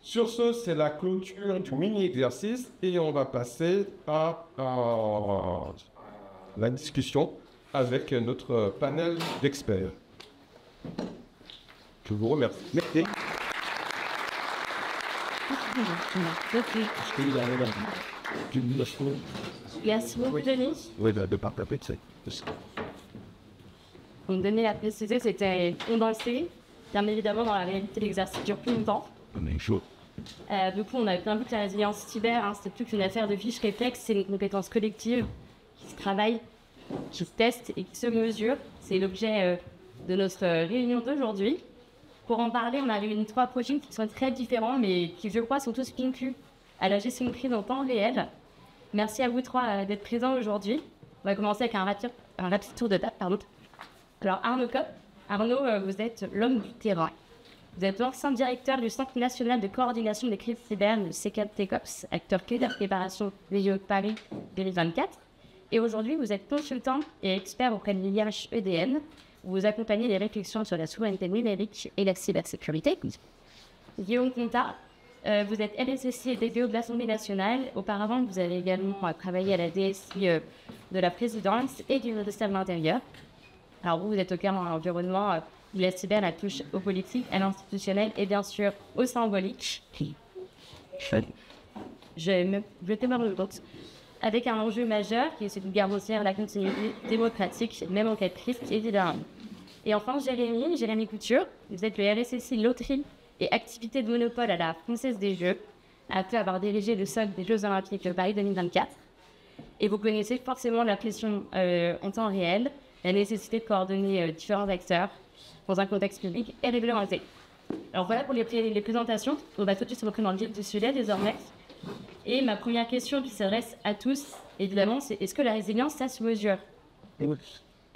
Sur ce, c'est la clôture du mini-exercice et on va passer à la discussion avec notre panel d'experts. Je vous remercie. Merci. Merci beaucoup, Denis. Oui, de par ta pizza. Donc, Denis a précisé, c'était condensé. Bien évidemment, dans la réalité, l'exercice dure plus longtemps. On est chaud. Du coup, on a bien vu que la résilience cyber, c'est plus qu'une affaire de fiches réflexes, c'est une compétence collective qui se travaille, qui se teste et qui se mesure. C'est l'objet de notre réunion d'aujourd'hui. Pour en parler, on a réuni 3 projets qui sont très différents, mais qui, je crois, sont tous conclus à la gestion de crise en temps réel. Merci à vous 3 d'être présents aujourd'hui. On va commencer avec un rapide tour de table. Alors, Arnaud Kopp. Arnaud, vous êtes l'homme du terrain. Vous êtes l'ancien directeur du Centre national de coordination des crises cyber, le C4TCOPS, acteur clé de la préparation des Jeux de Paris 2024. Et aujourd'hui, vous êtes consultant et expert auprès de l'IHEDN. Vous accompagnez les réflexions sur la souveraineté numérique et la cybersécurité. Guillaume Contat, vous êtes RSSI et DPO de l'Assemblée nationale. Auparavant, vous avez également travaillé à la DSI de la présidence et du ministère de l'Intérieur. Alors vous êtes au cœur d'un environnement où la cyber la touche au politique, à l'institutionnel et bien sûr au symbolique. Je témoigne de compte. Avec un enjeu majeur qui est celui de garantir la continuité démocratique, même en cas de crise, évidemment. Et enfin, Jérémy Couture, vous êtes le RSSI Loterie et activité de monopole à la Française des Jeux, après avoir dirigé le SOC des Jeux Olympiques de Paris 2024. Et vous connaissez forcément la pression en temps réel, la nécessité de coordonner différents acteurs dans un contexte public et réglementé. Alors voilà pour les présentations. On va tout de suite rentrer dans le vif du sujet désormais. Et ma première question qui s'adresse à tous, évidemment, c'est est-ce que la résilience, ça se mesure?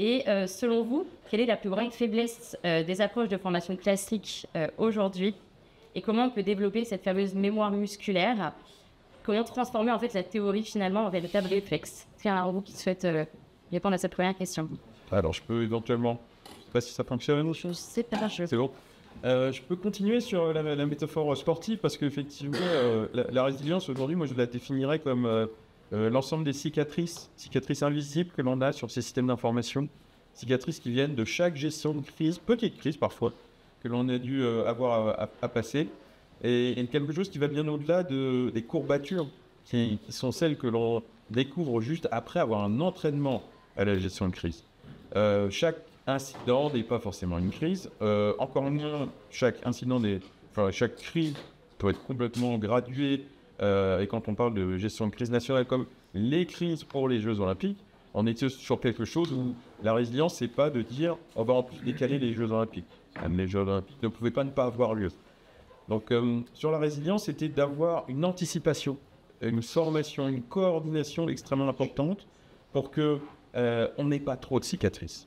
Et selon vous, quelle est la plus grande faiblesse des approches de formation classique aujourd'hui? Et comment on peut développer cette fameuse mémoire musculaire? Comment transformer en fait la théorie finalement en véritable réflexe? C'est un vous qui souhaite répondre à cette première question. Alors je peux éventuellement, je ne sais pas si ça fonctionne. Je sais pas, C'est bon. Je peux continuer sur la métaphore sportive parce qu'effectivement, la résilience aujourd'hui, moi je la définirais comme l'ensemble des cicatrices invisibles que l'on a sur ces systèmes d'information, cicatrices qui viennent de chaque gestion de crise, petite crise parfois, que l'on a dû avoir à passer, et quelque chose qui va bien au-delà des courbatures qui sont celles que l'on découvre juste après avoir un entraînement à la gestion de crise. Chaque incident n'est pas forcément une crise, encore moins chaque crise peut être complètement graduée, et quand on parle de gestion de crise nationale comme les crises pour les Jeux Olympiques, on est sur quelque chose où la résilience, c'est pas de dire on va décaler les Jeux Olympiques. Les Jeux Olympiques ne pouvaient pas ne pas avoir lieu. Donc sur la résilience, c'était d'avoir une anticipation, une formation, une coordination extrêmement importante pour que on n'ait pas trop de cicatrices.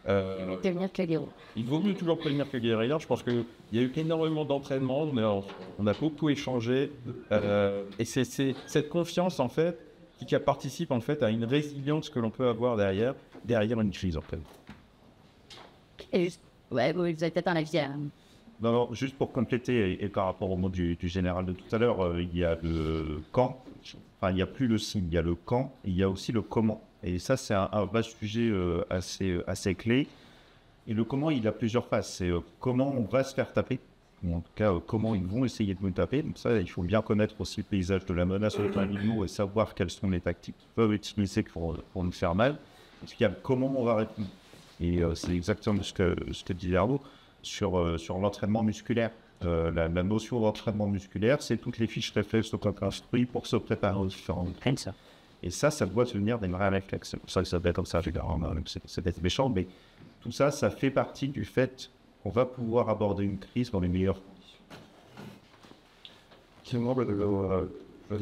Il vaut mieux toujours prévenir que guérir. Je pense qu'il y a eu énormément d'entraînement, on a beaucoup échangé, et c'est cette confiance en fait qui participe en fait à une résilience que l'on peut avoir derrière une crise en fait. Ouais, vous avez peut-être un avis. Non, juste pour compléter et par rapport au mot du général de tout à l'heure, il y a le quand, enfin il n'y a plus le si, il y a le quand, et il y a aussi le comment. Et ça, c'est un vaste sujet assez clé. Et le comment, il a plusieurs phases. C'est comment on va se faire taper. ou en tout cas comment ils vont essayer de me taper. Donc ça, il faut bien connaître aussi le paysage de la menace aux animaux et savoir quelles sont les tactiques qu'ils peuvent utiliser pour nous faire mal. Parce qu'il y a comment on va répondre. Et c'est exactement ce que dit Arnaud sur l'entraînement musculaire. La notion d'entraînement musculaire, c'est toutes les fiches réflexes qu'on construit pour se préparer aux différentes crises. Et ça doit devenir des vrais réflexes. C'est pour ça que ça doit être comme ça, c'est d'être méchant, mais tout ça, ça fait partie du fait qu'on va pouvoir aborder une crise dans les meilleures conditions.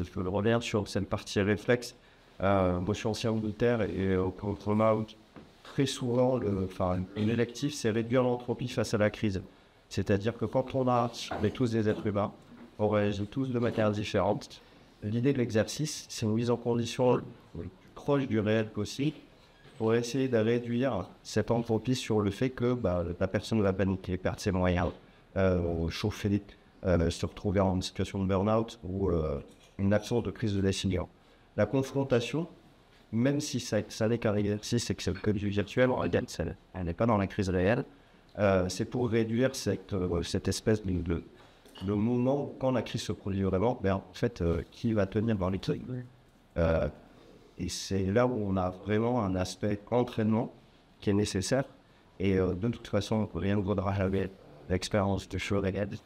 Je reviens sur cette partie réflexe. Moi, je suis ancien militaire et au burn-out, très souvent, l'électif, c'est réduire l'entropie face à la crise. C'est-à-dire que quand on est tous des êtres humains, on réagit tous de manière différente. L'idée de l'exercice, c'est une mise en condition proche du réel possible pour essayer de réduire cette entropie sur le fait que la personne va paniquer, perdre ses moyens, chauffer, se retrouver en situation de burn-out ou une absence de crise de décision. La confrontation, même si ça n'est qu'un exercice et que c'est que du virtuel, elle n'est pas dans la crise réelle, c'est pour réduire cette espèce de moment où, quand la crise se produit vraiment, qui va tenir dans l'équipe. Et c'est là où on a vraiment un aspect entraînement qui est nécessaire. Et de toute façon, rien ne vaudra jamais l'expérience de Schrödinger,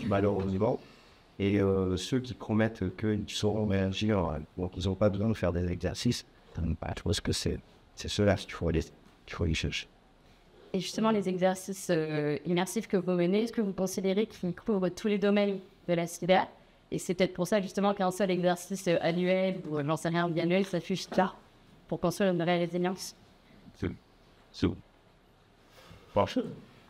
malheureusement. Et ceux qui promettent qu'ils sauront réagir, donc ils n'ont pas besoin de faire des exercices, je pense que c'est cela qu'il faut y chercher. Et justement, les exercices immersifs que vous menez, est-ce que vous considérez qu'ils couvrent tous les domaines de la cyber? Et c'est peut-être pour ça justement qu'un seul exercice annuel, ou j'en sais rien, biannuel, ça suffit là pour construire une vraie résilience. Il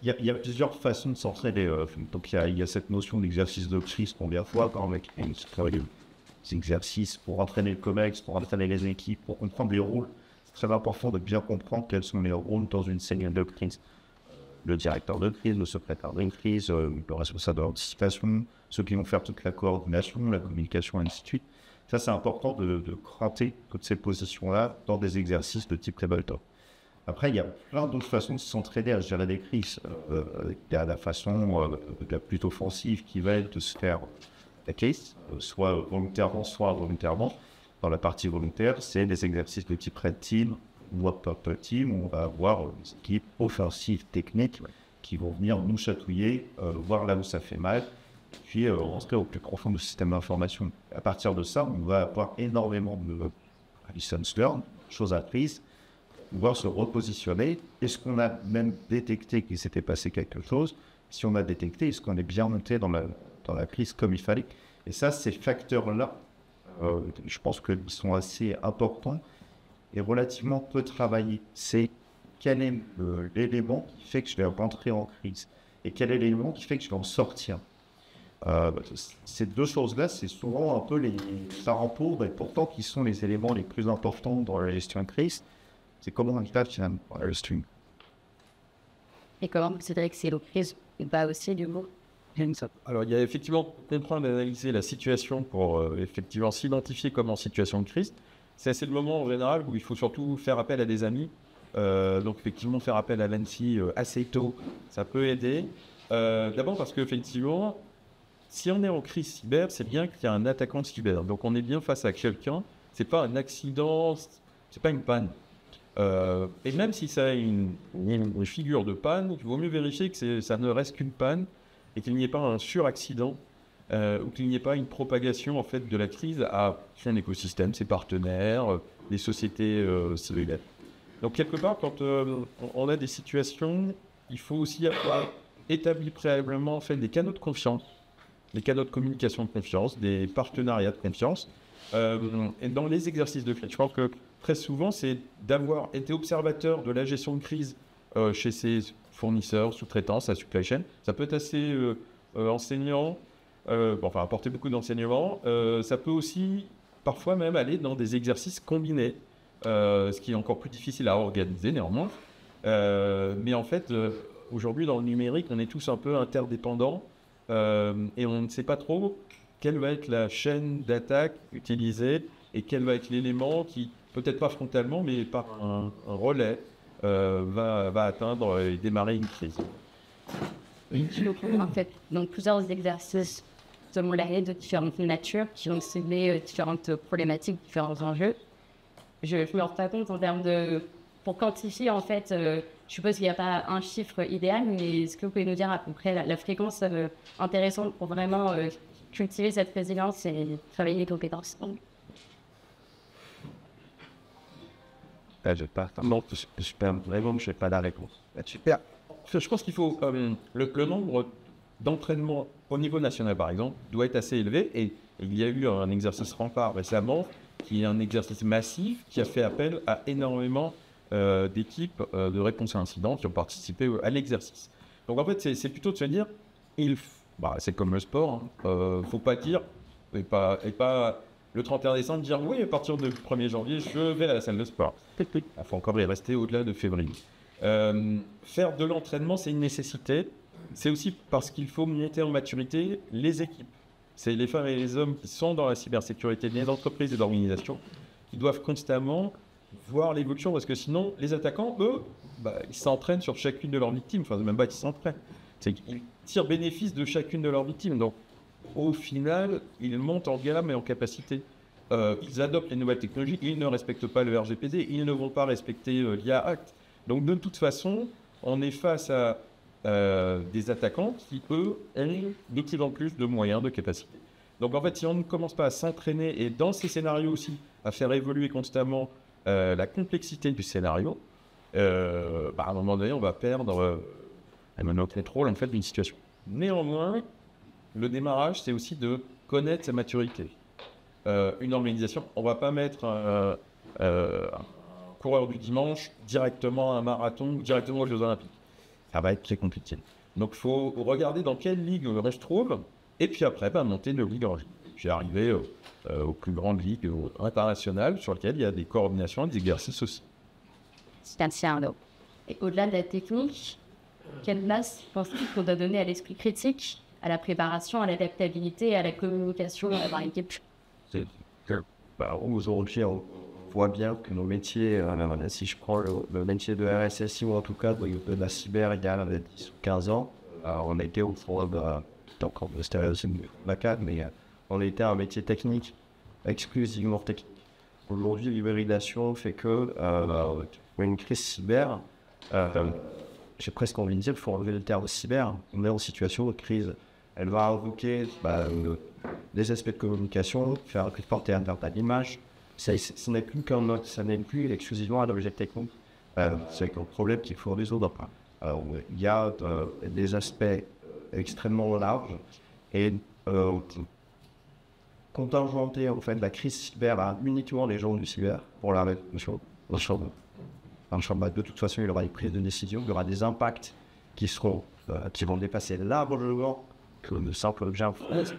y a plusieurs façons de s'entraîner. Donc il y a cette notion d'exercice de crise qu'on vient voir quand mec travaille des exercices pour entraîner le COMEX, pour entraîner les équipes, pour comprendre les rôles. C'est très important de bien comprendre quels sont les rôles dans une cellule de crise. Le directeur de crise, le secrétaire de crise, le responsable de l'anticipation, ceux qui vont faire toute la coordination, la communication, et ainsi de suite. Ça, c'est important de cranter toutes ces positions-là dans des exercices de type Tabletop. Après, il y a plein d'autres façons de s'entraîner à gérer des crises. Il y a la façon la plus offensive qui va être de se faire la case, soit volontairement, soit involontairement. Dans la partie volontaire, c'est des exercices de type Red Team ou Purple Team, où on va avoir des équipes offensives techniques qui vont venir nous chatouiller, voir là où ça fait mal, puis rentrer au plus profond du système d'information. À partir de ça, on va avoir énormément de lessons learned, choses apprises, pouvoir se repositionner. Est-ce qu'on a même détecté qu'il s'était passé quelque chose? Si on a détecté, est-ce qu'on est bien monté dans la crise comme il fallait? Et ça, ces facteurs-là, je pense qu'ils sont assez importants et relativement peu travaillés. C'est quel est l'élément qui fait que je vais rentrer en crise et quel est l'élément qui fait que je vais en sortir. Ces deux choses-là, c'est souvent un peu les parents pauvres et pourtant qui sont les éléments les plus importants dans la gestion de crise. C'est comment on fait finalement la gestion. Et comment vous considérez que c'est le crise et pas aussi du coup? Alors, il y a effectivement des points d'analyser la situation pour effectivement s'identifier comme en situation de crise. C'est le moment en général où il faut surtout faire appel à des amis. Donc, effectivement, faire appel à l'ANSI assez tôt, ça peut aider. D'abord parce qu'effectivement, si on est en crise cyber, c'est bien qu'il y a un attaquant cyber. Donc, on est bien face à quelqu'un. C'est pas un accident, c'est pas une panne. Et même si ça a une figure de panne, il vaut mieux vérifier que ça ne reste qu'une panne et qu'il n'y ait pas un suraccident ou qu'il n'y ait pas une propagation en fait de la crise à un écosystème, ses partenaires, les sociétés civiles. Donc quelque part, quand on a des situations, il faut aussi avoir établi préalablement en fait des canaux de confiance, des canaux de communication de confiance, des partenariats de confiance. Et dans les exercices de crise, je pense que très souvent, c'est d'avoir été observateur de la gestion de crise chez ses fournisseurs, sous-traitants, sa supply chain. Ça peut être assez enseignant, apporter beaucoup d'enseignements. Ça peut aussi, parfois même, aller dans des exercices combinés, ce qui est encore plus difficile à organiser néanmoins. Mais en fait, aujourd'hui, dans le numérique, on est tous un peu interdépendants et on ne sait pas trop quelle va être la chaîne d'attaque utilisée et quel va être l'élément qui, peut-être pas frontalement, mais par un relais, va atteindre et démarrer une crise. En fait, donc plusieurs exercices selon l'année de différentes natures qui ont ciblé différentes problématiques, différents enjeux. Je me rends pas compte en termes de... Pour quantifier, en fait, je suppose qu'il n'y a pas un chiffre idéal, mais est-ce que vous pouvez nous dire à peu près la fréquence intéressante pour vraiment cultiver cette résilience et travailler les compétences? Je pas. Non, super. Vraiment, je n'ai pas la réponse. Super. Je pense qu'il faut le nombre d'entraînements au niveau national, par exemple, doit être assez élevé. Et il y a eu un exercice rempart récemment, qui est un exercice massif, qui a fait appel à énormément d'équipes de réponse à incidents qui ont participé à l'exercice. Donc en fait, c'est plutôt de se dire, c'est comme le sport, faut pas dire, et pas le 31 décembre dire oui, à partir du 1er janvier, je vais à la salle de sport. Il faut encore y rester au-delà de février. Faire de l'entraînement, c'est une nécessité. C'est aussi parce qu'il faut monter en maturité les équipes. C'est les femmes et les hommes qui sont dans la cybersécurité des entreprises et d'organisations qui doivent constamment voir l'évolution, parce que sinon, les attaquants, eux, ils s'entraînent sur chacune de leurs victimes. Enfin, même pas qu'ils s'entraînent. C'est qu'ils tirent bénéfice de chacune de leurs victimes. Donc, au final, ils montent en gamme et en capacité. Ils adoptent les nouvelles technologies, ils ne respectent pas le RGPD, ils ne vont pas respecter l'IA Act. Donc, de toute façon, on est face à des attaquants qui, eux, ont de plus en plus de moyens, de capacités. Donc, en fait, si on ne commence pas à s'entraîner et dans ces scénarios aussi, à faire évoluer constamment la complexité du scénario, à un moment donné, on va perdre notre contrôle en fait, d'une situation. Néanmoins, le démarrage, c'est aussi de connaître sa maturité. Une organisation, on ne va pas mettre un coureur du dimanche directement à un marathon, directement aux Jeux Olympiques. Ça va être très compliqué. Donc, il faut regarder dans quelle ligue on se trouve, et puis après, monter de ligue en ligue. J'ai arrivé aux plus grandes ligues internationales sur lesquelles il y a des coordinations et des exercices aussi. Et au-delà de la technique, quelle place pense-t-il qu'on doit donner à l'esprit critique, à la préparation, à l'adaptabilité et à la communication dans l'équipe? Aujourd'hui, on voit bien que nos métiers, si je prends le métier de RSSI ou en tout cas de la cyber il y a 10 ou 15 ans, on était au fond de stéréotype vacant, mais on était un métier technique, exclusivement technique. Aujourd'hui, l'hybridation fait que une crise cyber, j'ai presque envie de dire, il faut enlever le terme cyber, on est en situation de crise. Elle va invoquer des aspects de communication, faire porter un à l'image. Ce n'est plus qu'un mode, ça n'est plus exclusivement un objet technique. C'est un problème qu'il faut résoudre. Il y a des aspects extrêmement larges et contingenter en fait la crise cyber à uniquement les gens du cyber pour la révolution. De toute façon, il y aura des prises de décision, il y aura des impacts qui vont dépasser largement le simple objet informatique.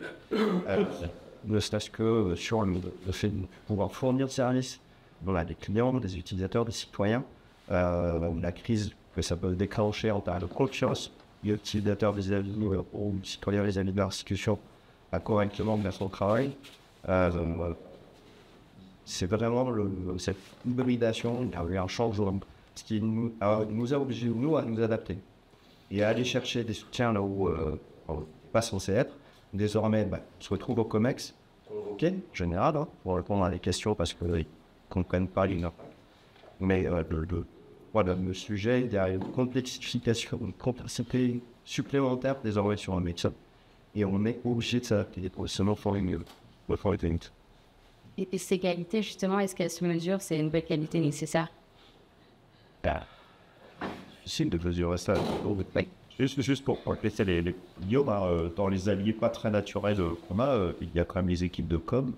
Ne serait-ce que sur le fait de pouvoir fournir de services des clients, des utilisateurs, des citoyens. La crise que ça peut déclencher en termes de confiance, les utilisateurs vis-à-vis ou les citoyens vis-à-vis de l'institution à correctement faire son travail. C'est vraiment cette hybridation, il y a eu un changement, ce qui nous a obligés, nous, à nous adapter et à aller chercher des soutiens là où on n'est pas censé être. Désormais, on se retrouve au COMEX, en général, pour répondre à des questions parce qu'ils ne comprennent pas l'INA. Mais le sujet, il y a une complexification, une complexité supplémentaire désormais sur un métier. Et on est obligé de s'adapter pour seulement faire le mieux. Et ces qualités, justement, est-ce qu'elles se mesurent? C'est une bonne qualité nécessaire? Difficile de mesurer ça. Juste pour compléter les dans les alliés pas très naturels qu'on a, il y a quand même les équipes de com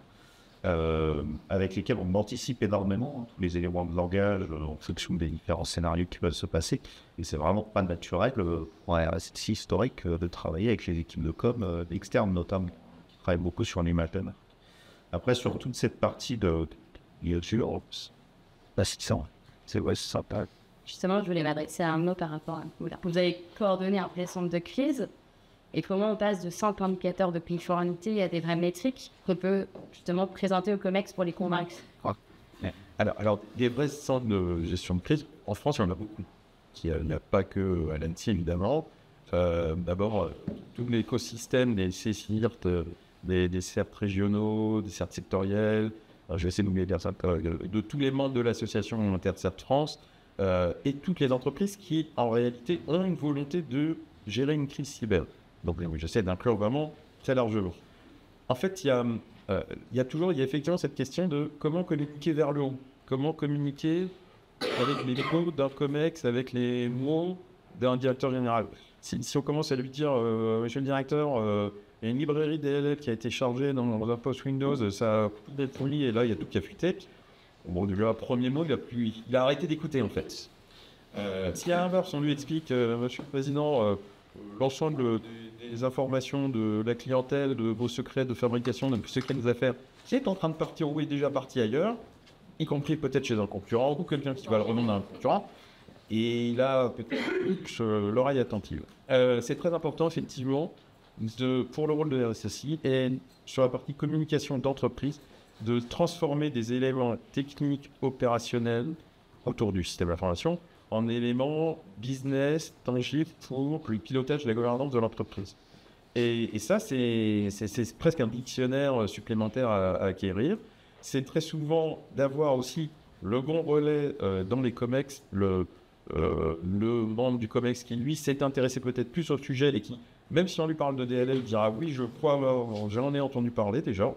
avec lesquelles on anticipe énormément tous les éléments de langage en fonction des différents scénarios qui peuvent se passer. Et c'est vraiment pas naturel c'est historique de travailler avec les équipes de com externes notamment, qui travaillent beaucoup sur l'image. Après, sur toute cette partie de YouTube, c'est sympa. Justement, je voulais m'adresser à un mot par rapport à vous. Vous avez coordonné un vrai centre de crise. Et comment on passe de simples indicateurs de conformité à des vraies métriques qu'on peut justement présenter au COMEX pour les convaincre? Alors, des vrais centres de gestion de crise, en France, il y en a beaucoup. Il n'y a pas que à l'ANSSI, évidemment. D'abord, tout l'écosystème des CCIRT, des CERT régionaux, des CERT sectoriels, je vais essayer de vous dire ça, de tous les membres de l'association InterCERT France, et toutes les entreprises qui, en réalité, ont une volonté de gérer une crise cyber. Donc, j'essaie d'inclure vraiment très largement. En fait, il y a effectivement cette question de comment communiquer vers le haut, comment communiquer avec les mots d'un COMEX, avec les mots d'un directeur général. Si on commence à lui dire, monsieur le directeur, il y a une librairie DLL qui a été chargée dans un post Windows, ça a d'être fourni et là il y a tout qui a fuité. Bon, déjà, premier mot, il a arrêté d'écouter en fait. Si à l'inverse, on lui explique, monsieur le président, l'ensemble des informations de la clientèle, de vos secrets de fabrication, de vos secrets des affaires, qui est en train de partir ou est déjà parti ailleurs, y compris peut-être chez un concurrent ou quelqu'un qui va le revendre à un concurrent, et il a peut-être l'oreille attentive. C'est très important, effectivement, pour le rôle de RSSI et sur la partie communication d'entreprise, de transformer des éléments techniques opérationnels autour du système d'information en éléments business, tangibles pour le pilotage de la gouvernance de l'entreprise. Et ça, c'est presque un dictionnaire supplémentaire à acquérir. C'est très souvent d'avoir aussi le bon relais dans les COMEX, le membre du COMEX qui, lui, s'est intéressé peut-être plus au sujet et qui, même si on lui parle de DLL, dira oui, je crois, j'en ai entendu parler déjà,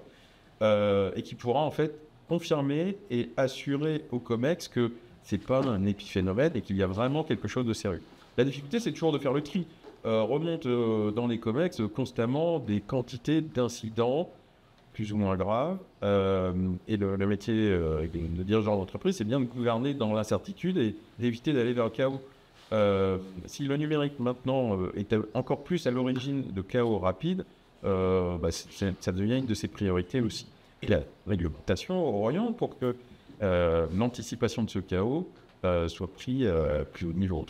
et qui pourra en fait confirmer et assurer au COMEX que c'est pas un épiphénomène et qu'il y a vraiment quelque chose de sérieux. La difficulté, c'est toujours de faire le tri. Remonte dans les COMEX constamment des quantités d'incidents plus ou moins graves, et le métier de dirigeant d'entreprise, c'est bien de gouverner dans l'incertitude et d'éviter d'aller vers le chaos. Si le numérique maintenant est encore plus à l'origine de chaos rapide, ça devient une de ses priorités aussi. Et la réglementation oriente pour que l'anticipation de ce chaos soit prise plus haut niveau.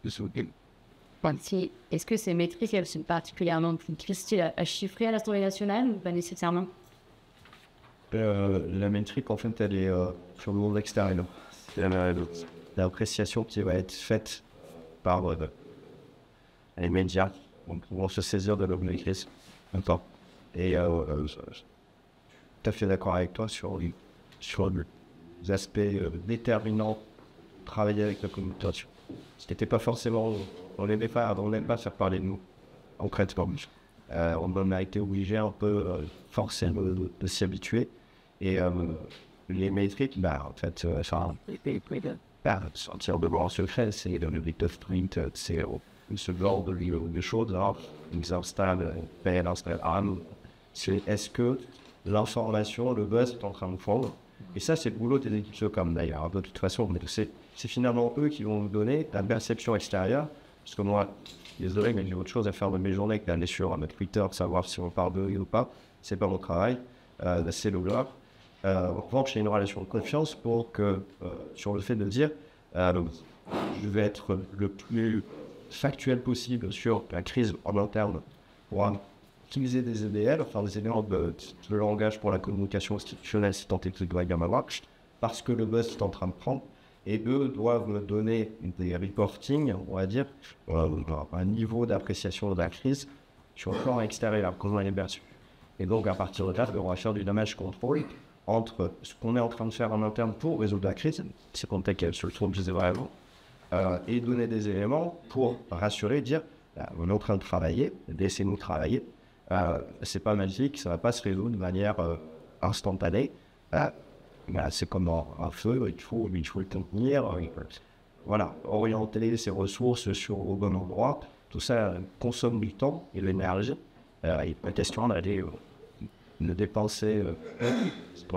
Est-ce que ces métriques, elles sont particulièrement difficiles à chiffrer à l'Assemblée nationale ou pas nécessairement? La métrique, en fait, elle est sur le monde extérieur. C'est l'appréciation qui va être faite par les médias qui vont se saisir de l'objectif. Et je suis tout à fait d'accord avec toi sur les aspects déterminants de travailler avec la communication. Ce n'était pas forcément, on n'aimait pas faire parler de nous, concrètement. On en a été obligé un peu forcé de s'y habituer. Et les métriques, en fait, sortir de grand secret, c'est le rate of print, c'est ce genre de choses. Ils installent, est-ce que l'information, le buzz est en train de fondre? Et ça, c'est le boulot des équipes comme d'ailleurs. De toute façon, c'est finalement eux qui vont nous donner la perception extérieure. Parce que moi, désolé, mais j'ai autre chose à faire de mes journées que d'aller sur notre Twitter, savoir si on parle d'eux ou pas. C'est pas mon travail, c'est le blog. En revanche, j'ai une relation de confiance sur le fait de dire je vais être le plus factuel possible sur la crise en interne pour utiliser des EDL, enfin des éléments de langage pour la communication institutionnelle si tant est que doit y en avoir, parce que le buzz est en train de prendre. Et eux doivent me donner des reporting, on va dire, un niveau d'appréciation de la crise sur le plan extérieur, comment elle est perçue. Et donc, à partir de là, on va faire du damage control entre ce qu'on est en train de faire en interne pour résoudre la crise, c'est qu'on qu'elle se le trouve, je sais vraiment, et donner des éléments pour rassurer, dire, on est en train de travailler, laissez-nous travailler. C'est pas magique, ça va pas se résoudre de manière instantanée. C'est comme un feu, il faut le contenir. Voilà, orienter ses ressources au bon endroit, tout ça consomme du temps et de l'énergie. Il n'est pas question d'aller le dépenser. C'est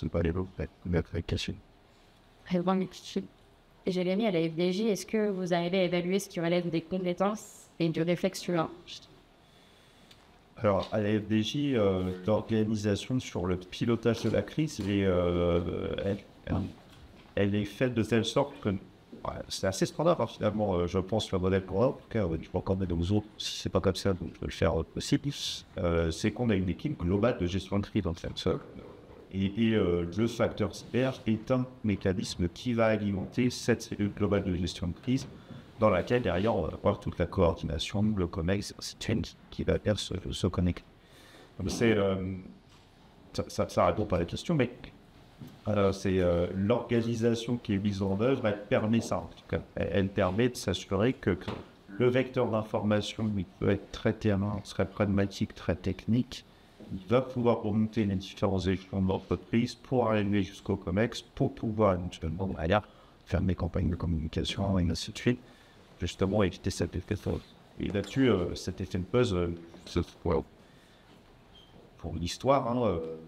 pas les lots, mais caché. Et Jérémy, à la FDJ, est-ce que vous arrivez à évaluer ce qui relève des compétences et du réflexe sur Alors, à la FDJ, l'organisation sur le pilotage de la crise, elle est faite de telle sorte que c'est assez standard, finalement, je pense, le modèle pour eux. En tout cas, je peux encore mettre aux autres, si c'est pas comme ça, donc je vais le faire possible. C'est qu'on a une équipe globale de gestion de crise dans le sensor. Et le facteur cyber est un mécanisme qui va alimenter cette cellule globale de gestion de crise dans laquelle derrière on va avoir toute la coordination, le COMEX, qui va faire se connecter. Donc ça répond pas à la question, mais c'est l'organisation qui est mise en œuvre, elle permet ça en tout cas. Elle permet de s'assurer que le vecteur d'information, il peut être très terrain, très pragmatique, très technique. Il va pouvoir remonter les différents échelons de l'entreprise pour arriver jusqu'au COMEX, pour pouvoir éventuellement faire mes campagnes de communication et ainsi de suite, justement éviter cet effet de buzz. Et là-dessus, cet effet de buzz, pour l'histoire,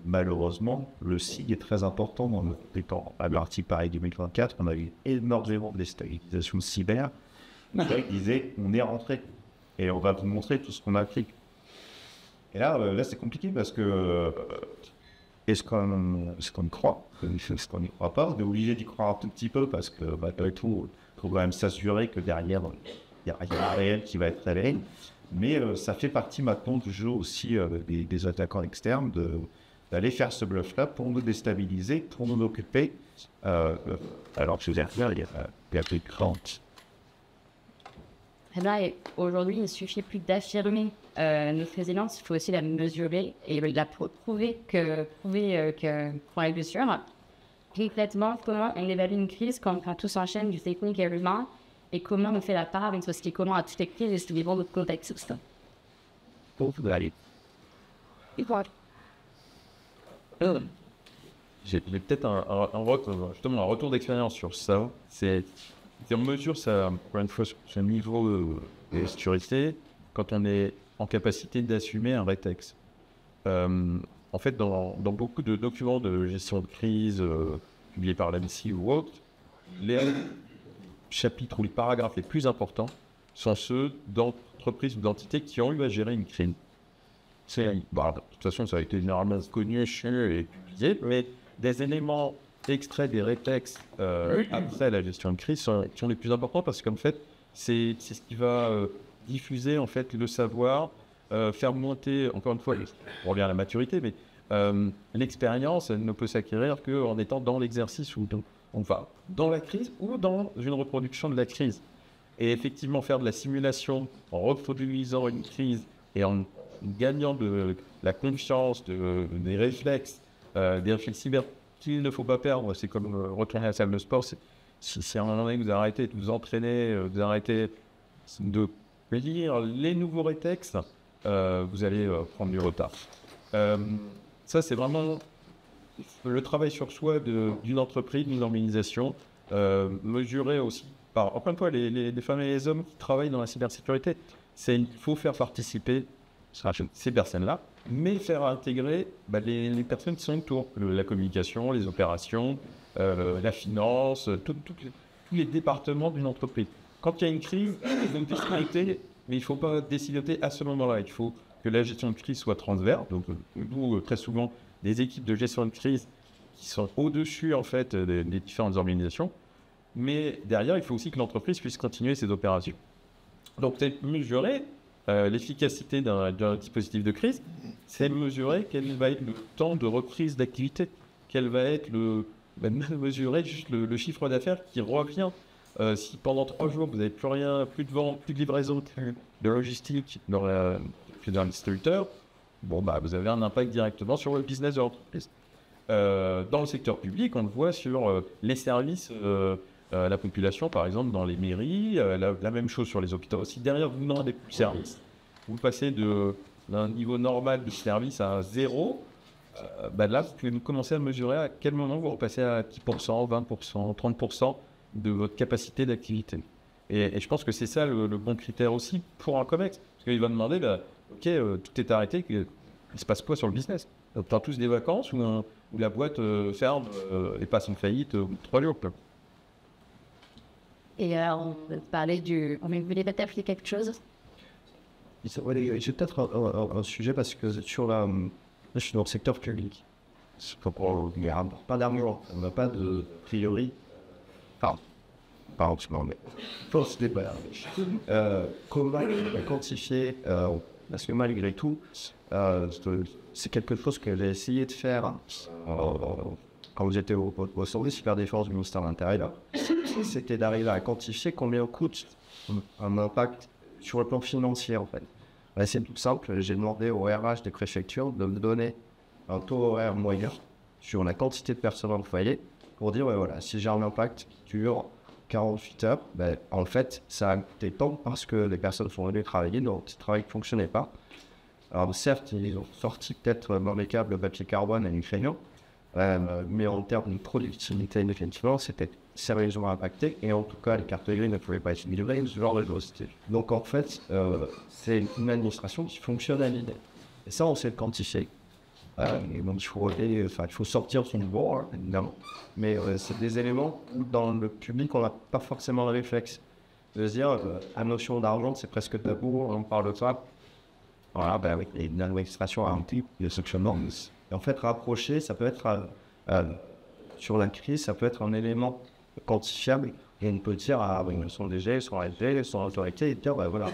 malheureusement, le SIG est très important dans le temps. À l'article Paris 2024, on a eu énormément de déstabilisation cyber. Il disait, on est rentré et on va vous montrer tout ce qu'on a appris. Et là c'est compliqué parce que est-ce qu'on croit, est-ce qu'on n'y croit pas? On est obligé d'y croire un tout petit peu parce que malgré tout, il faut quand même s'assurer que derrière, il y a un réel qui va être révélé. Mais ça fait partie maintenant du jeu aussi des attaquants externes d'aller faire ce bluff-là pour nous déstabiliser, pour nous occuper. Alors que je veux dire, il y a plus de crainte. Aujourd'hui, il ne suffit plus d'affirmer notre résilience, il faut aussi la mesurer et la prouver qu'on est dessus. Concrètement, comment on évalue une crise quand tout s'enchaîne du technique et l'humain et comment on fait la part avec ce qui est commun à toutes les crises et ce qui est notre contexte. J'ai peut-être justement un retour d'expérience sur ça. On mesure ça, encore une fois, sur ce niveau de sécurité, quand on est en capacité d'assumer un rétex. En fait, dans beaucoup de documents de gestion de crise publiés par l'ANSSI ou autres, les chapitres ou les paragraphes les plus importants sont ceux d'entreprises ou d'entités qui ont eu à gérer une crise. De toute façon, ça a été généralement connu et publié, mais des éléments extraits des rétex après la gestion de crise sont les plus importants parce qu'en fait, c'est ce qui va diffuser en fait le savoir, faire monter, encore une fois, on revient à la maturité, mais l'expérience, elle ne peut s'acquérir qu'en étant dans l'exercice ou dans la crise ou dans une reproduction de la crise. Et effectivement, faire de la simulation en reproduisant une crise et en gagnant de la confiance, des réflexes cyber qu'il ne faut pas perdre, c'est comme retourner à la salle de sport. Si à un moment donné vous arrêtez de vous entraîner, vous arrêtez de lire les nouveaux rétextes, vous allez prendre du retard. Ça, c'est vraiment le travail sur soi d'une entreprise, d'une organisation, mesuré aussi par, encore une fois, les femmes et les hommes qui travaillent dans la cybersécurité. Il faut faire participer ces personnes-là, mais faire intégrer les personnes qui sont autour, la communication, les opérations, la finance, tous les départements d'une entreprise. Quand il y a une crise, ils vont décider, mais il ne faut pas décider à ce moment-là. Il faut que la gestion de crise soit transverse. Donc, nous, très souvent, des équipes de gestion de crise qui sont au-dessus, en fait, des différentes organisations. Mais derrière, il faut aussi que l'entreprise puisse continuer ses opérations. Donc, c'est mesurer l'efficacité d'un dispositif de crise, c'est mesurer quel va être le temps de reprise d'activité, quel va être mesurer juste le chiffre d'affaires qui revient. Si pendant 3 jours, vous n'avez plus rien, plus de vente, plus de livraison, de logistique dans un distributeur, vous avez un impact directement sur le business de l'entreprise. Dans le secteur public, on le voit sur les services à la population, par exemple, dans les mairies, la même chose sur les hôpitaux. Si derrière, vous n'en avez plus de service, vous passez d'un niveau normal de service à 0, là, vous pouvez commencer à mesurer à quel moment vous repassez à 10%, 20%, 30% de votre capacité d'activité. Et je pense que c'est ça le bon critère aussi pour un COMEX. Parce qu'il va demander, tout est arrêté, il se passe quoi sur le business? On prend tous des vacances ou la boîte ferme et passe en faillite au bout de 3 jours. Et on parlait on voulait t'appeler quelque chose? J'ai peut-être un sujet parce que je suis dans le secteur public. On n'a pas d'argent, on n'a pas de priori. Pas en ce moment, mais pour ce débat. Comment quantifier, parce que malgré tout, c'est quelque chose que j'ai essayé de faire quand j'étais au service cyberdéfense du ministère de l'Intérieur. C'était d'arriver à quantifier combien coûte un impact sur le plan financier, en fait. Ben, c'est tout simple. J'ai demandé au RH des préfectures de me donner un taux horaire moyen sur la quantité de personnes dans le foyer pour dire, ouais, voilà, si j'ai un impact qui dure 48 heures, ben, en fait, ça a coûté tant parce que les personnes sont venues travailler, donc ce travail ne fonctionnait pas. Alors certes, ils ont sorti peut-être dans les câbles le papier carbone et les crayons, mais en termes de productivité, effectivement, c'était sérieusement impacté. Et en tout cas, les cartes grises ne pouvaient pas être livrées, ce genre de choses. Donc en fait, c'est une administration qui fonctionne à l'idée. Et ça, on sait le quantifier. Et donc il faut sortir son niveau, hein, évidemment. Mais c'est des éléments où dans le public, on n'a pas forcément le réflexe de se dire, la notion d'argent, c'est presque tabou, on parle de ça. Voilà, ben oui, une administration a un type de fonctionnement. Et en fait, rapprocher, ça peut être, sur la crise, ça peut être un élément quantifiable. Et on peut dire, ah oui, son DG, son AG, son autorité, et dire, ben voilà,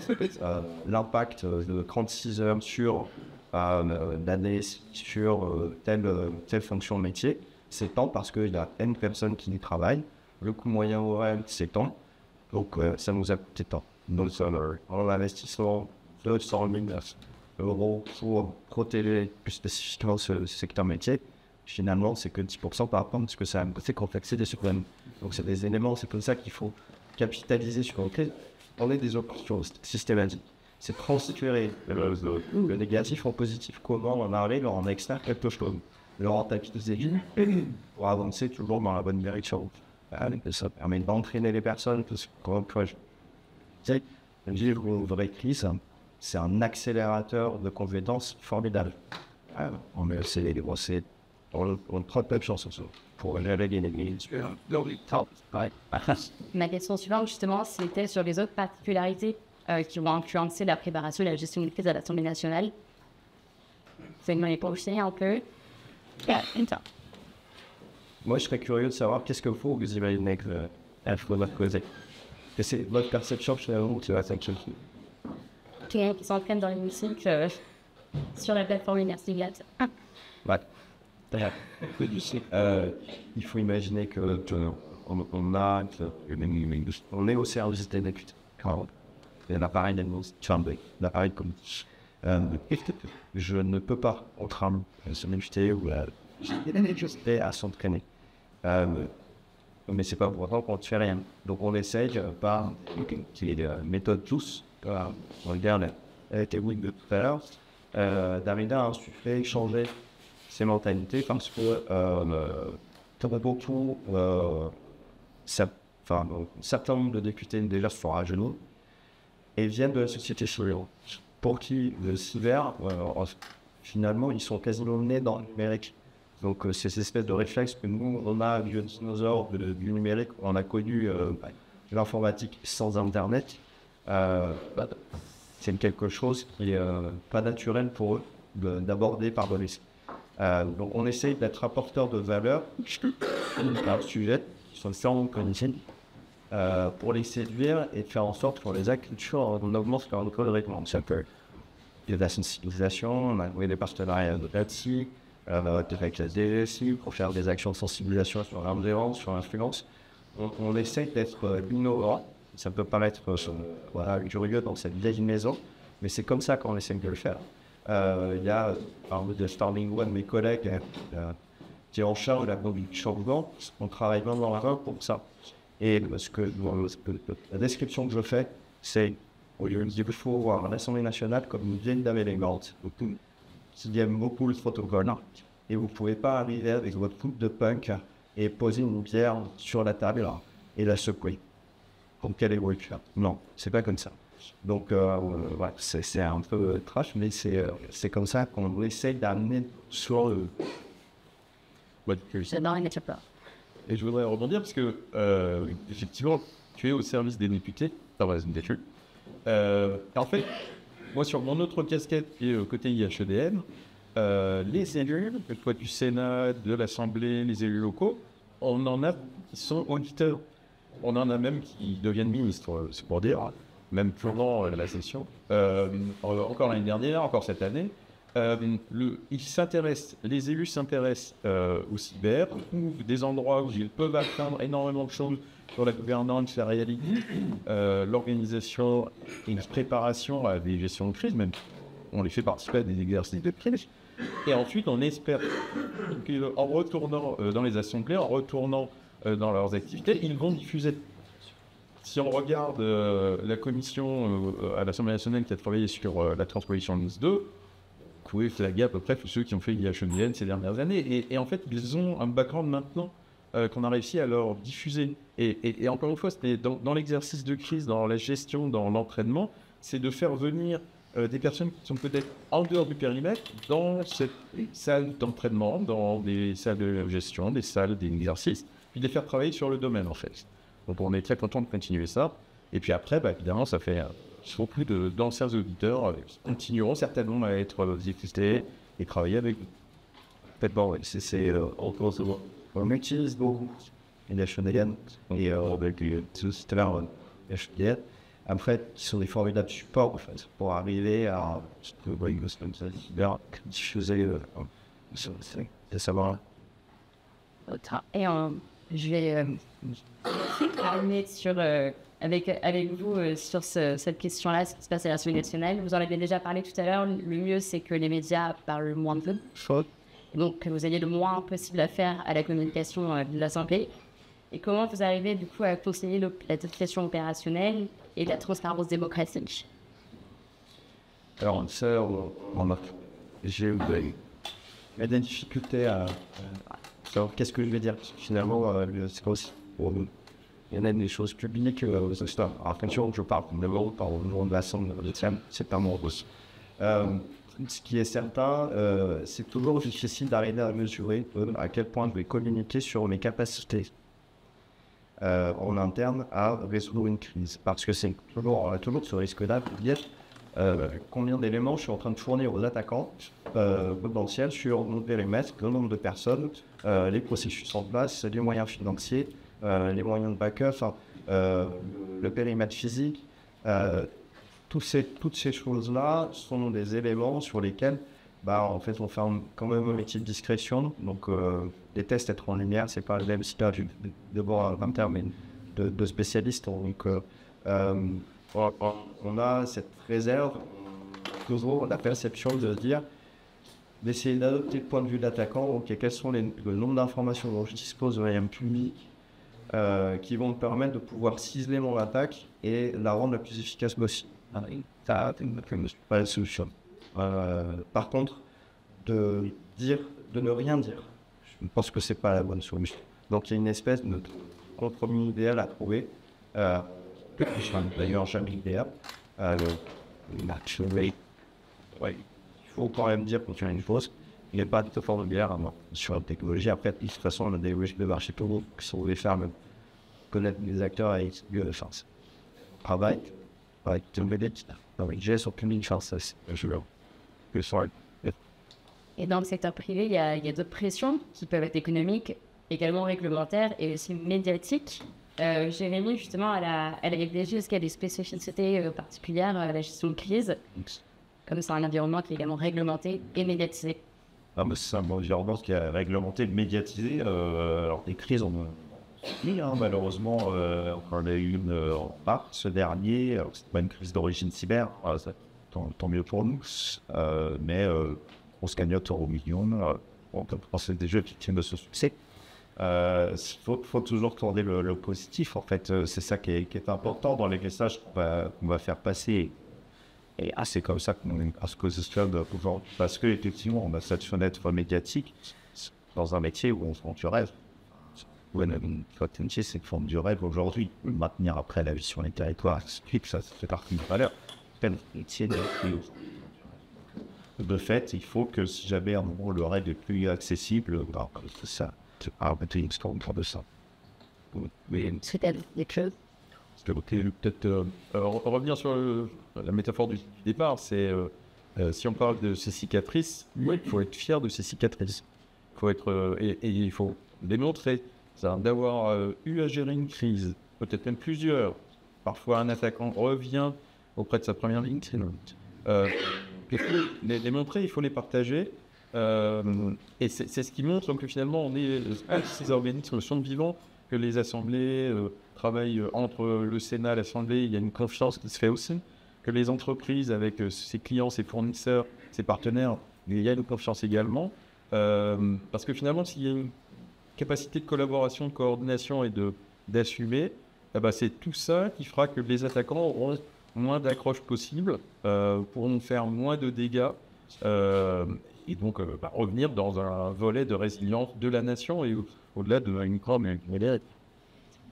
l'impact de 36 heures sur l'année, sur telle fonction de métier, c'est tant parce qu'il y a N personnes qui y travaillent. Le coût moyen horaire, c'est tant. Donc, ça nous a coûté tant. Donc, en investissement de 100 000 euros pour protéger plus spécifiquement ce secteur métier, finalement, c'est que 10% par rapport à ce que ça a coûté complexé des problèmes. Donc, c'est des éléments, c'est comme ça qu'il faut capitaliser sur lequel on est des options systématiques. C'est transférer le négatif en positif. Comment on arrive en extraire quelque chose, le rentabiliser pour avancer toujours dans la bonne direction. Ça permet d'entraîner les personnes, parce que, une vraie crise, c'est un accélérateur de compétences formidable. On met on prend pas de chance sur ça. Pour aller Ma question suivante, justement, c'était sur les autres particularités qui vont influencer la préparation et la gestion de crise à l'Assemblée nationale. C'est une réponse un peu. Moi, je serais curieux de savoir qu'est-ce que vous imaginez que va causer. C'est votre perception, je sais où tu vas s'inquiéter. Quelqu'un qui s'entraîne dans l'hémicycle sur la plateforme universitaire. Ouais. Il faut imaginer que on est au service des députés. Il y a l'appareil l'appareil comme je ne peux pas contraindre ce député ou à s'entraîner. Mais c'est pas pour autant qu'on ne fait rien. Donc on essaye par les méthodes tous, on regarde la théorie de tout à l'heure, d'arriver à insuffler, changer ces mentalités parce que beaucoup, un certain nombre de députés déjà sont à genoux et viennent de la société civile. Pour qui le cyber, finalement, ils sont quasiment nés dans le numérique. Donc, c'est cette espèce de réflexe que nous, on a du dinosaure du numérique, on a connu l'informatique sans Internet. C'est quelque chose qui n'est pas naturel pour eux d'aborder par le risque. Donc, on essaye d'être apporteur de valeur par le sujet, qui sont différents cognitifs, pour les séduire et faire en sorte qu'on les acculture, on augmente leur niveau de réponse. Il y a de la sensibilisation, on a trouvé des partenariats là-dessus, avec la DGSI pour faire des actions de sensibilisation sur l'ingérence, sur l'influence. On essaie d'être innovant. Ça peut paraître curieux dans cette vieille maison, mais c'est comme ça qu'on essaie de le faire. Il y a, parmi de Starling One, mes collègues qui est en charge de la conduite du changement, on travaille même dans la main pour ça. Et parce que la description que je fais, c'est il faut voir l'Assemblée nationale comme une vieille dame élégante, qui aime beaucoup le protocole. Et vous ne pouvez pas arriver avec votre coupe de punk et poser une bière sur la table et la secouer. Comme qu'elle évolue. Non, c'est pas comme ça. Donc, c'est un peu trash, mais c'est comme ça qu'on essaie d'amener sur le. Et je voudrais rebondir parce que, effectivement, tu es au service des députés. En fait, moi, sur mon autre casquette qui est côté IHEDN, les élus, que ce soit du Sénat, de l'Assemblée, les élus locaux, on en a qui sont auditeurs. On en a même qui deviennent ministres, c'est pour dire, même pendant la session. Encore l'année dernière, encore cette année, Les élus s'intéressent au cyber, trouvent des endroits où ils peuvent atteindre énormément de choses sur la gouvernance, la réalité, l'organisation et une préparation à des gestions de crise, même on les fait participer à des exercices de crise. Et ensuite, on espère qu'en retournant dans les assemblées, en retournant dans leurs activités, ils vont diffuser. Si on regarde la commission à l'Assemblée nationale qui a travaillé sur la transposition NIS 2, vous pouvez flaguer à peu près tous ceux qui ont fait l'IHEDN ces dernières années. Et en fait, ils ont un background maintenant qu'on a réussi à leur diffuser. Et encore une fois, c'était dans l'exercice de crise, dans la gestion, dans l'entraînement, c'est de faire venir des personnes qui sont peut-être en dehors du périmètre dans cette salle d'entraînement, dans des salles de gestion, des salles d'exercice, puis de les faire travailler sur le domaine en fait. Donc on est très content de continuer ça. Et puis après, évidemment, ça fait beaucoup d'anciens auditeurs qui continueront certainement à être diffusés et travailler avec nous. En fait, bon, on utilise beaucoup l'IHEDN et avec le système IHEDN. Après, qui sont des formules support en fait, pour arriver à diffuser le savoir. Et je vais terminer avec vous sur cette question-là, ce qui se passe à l'Assemblée nationale. Vous en avez déjà parlé tout à l'heure. Le mieux, c'est que les médias parlent moins peu. Donc, que vous ayez le moins possible à faire à la communication de l'Assemblée. Et comment vous arrivez du coup à conseiller la situation opérationnelle et la transparence démocratique? Alors, ça, j'ai eu des difficultés à savoir qu'est-ce que je vais dire. Finalement, c'est pas aussi pour nous. Il y en a des choses publiques, c'est ça. Alors, attention, je parle d'abord par le nom de l'Assemblée, c'est pas mon rôle. Ce qui est certain, c'est toujours difficile d'arriver à mesurer à quel point je vais communiquer sur mes capacités en interne à résoudre une crise. Parce que c'est toujours ce risque-là de dire combien d'éléments je suis en train de fournir aux attaquants potentiels sur mon périmètre, le nombre de personnes, les processus en place, les moyens financiers, les moyens de backup, le périmètre physique. Toutes ces choses-là sont des éléments sur lesquels en fait, on fait quand même un métier de discrétion. Donc, les tests être en lumière, c'est pas le même si de voir un terme de spécialiste. Donc, on a cette réserve, toujours la perception de dire, d'essayer d'adopter le point de vue de l'attaquant. Ok, quels sont le nombre d'informations dont je dispose de moyens publics qui vont me permettre de pouvoir ciseler mon attaque et la rendre la plus efficace possible. Pas la solution. Par contre, de ne rien dire, je pense que c'est pas la bonne solution. Donc il y a une espèce de compromis idéal à trouver. D'ailleurs, jamais idéal. Il faut quand même dire qu'on tient une chose. Il n'y a pas de formulaire sur la technologie. Après, de toute façon, on a des logiques de marché pour nous qui sont des fermes. Connaître les acteurs et mieux de chance. Travail, de médic, dans les gestes, aucune chance. Et dans le secteur privé, il y a d'autres pressions qui peuvent être économiques, également réglementaires et aussi médiatiques. Jérémy, justement, à la FDJ, est-ce qu'il y a des spécificités particulières à la gestion de crise, comme c'est un environnement qui est également réglementé et médiatisé? C'est un environnement qui est réglementé et médiatisé. Alors, des crises, malheureusement, on a eu une en mars ce dernier. C'est pas une crise d'origine cyber, tant mieux pour nous. Mais on se cagnotte au million. On peut penser des jeux qui tiennent de ce succès. Faut toujours tourner le positif. En fait, c'est ça qui est important dans les messages qu'on va faire passer. Et c'est comme ça qu'on se positionne aujourd'hui. Parce que effectivement, on a cette fenêtre médiatique dans un métier où on se rend du rêve. Notre métier, c'est de forme du rêve aujourd'hui. Maintenir après la vie sur les territoires, ça fait partie de valeur. C'est un métier de fait, il faut que si jamais à un moment le rêve est plus accessible, c'est ça. Arrêter une histoire de ça. Peut-être revenir sur la métaphore du départ, c'est si on parle de ces cicatrices, il faut être fier de ces cicatrices. Il faut démontrer d'avoir eu à gérer une crise, peut-être même plusieurs. Parfois, un attaquant revient auprès de sa première ligne. les montrer, il faut les partager. Et c'est ce qui montre que finalement, on est ces organismes sont vivants, que les assemblées travaillent entre le Sénat, l'Assemblée, il y a une confiance qui se fait aussi, que les entreprises avec ses clients, ses fournisseurs, ses partenaires, il y a une confiance également. Parce que finalement, s'il y a une capacité de collaboration, de coordination et d'assumer, c'est tout ça qui fera que les attaquants auront moins d'accroches possibles, pourront faire moins de dégâts, et donc revenir dans un volet de résilience de la nation et au-delà d'une grande.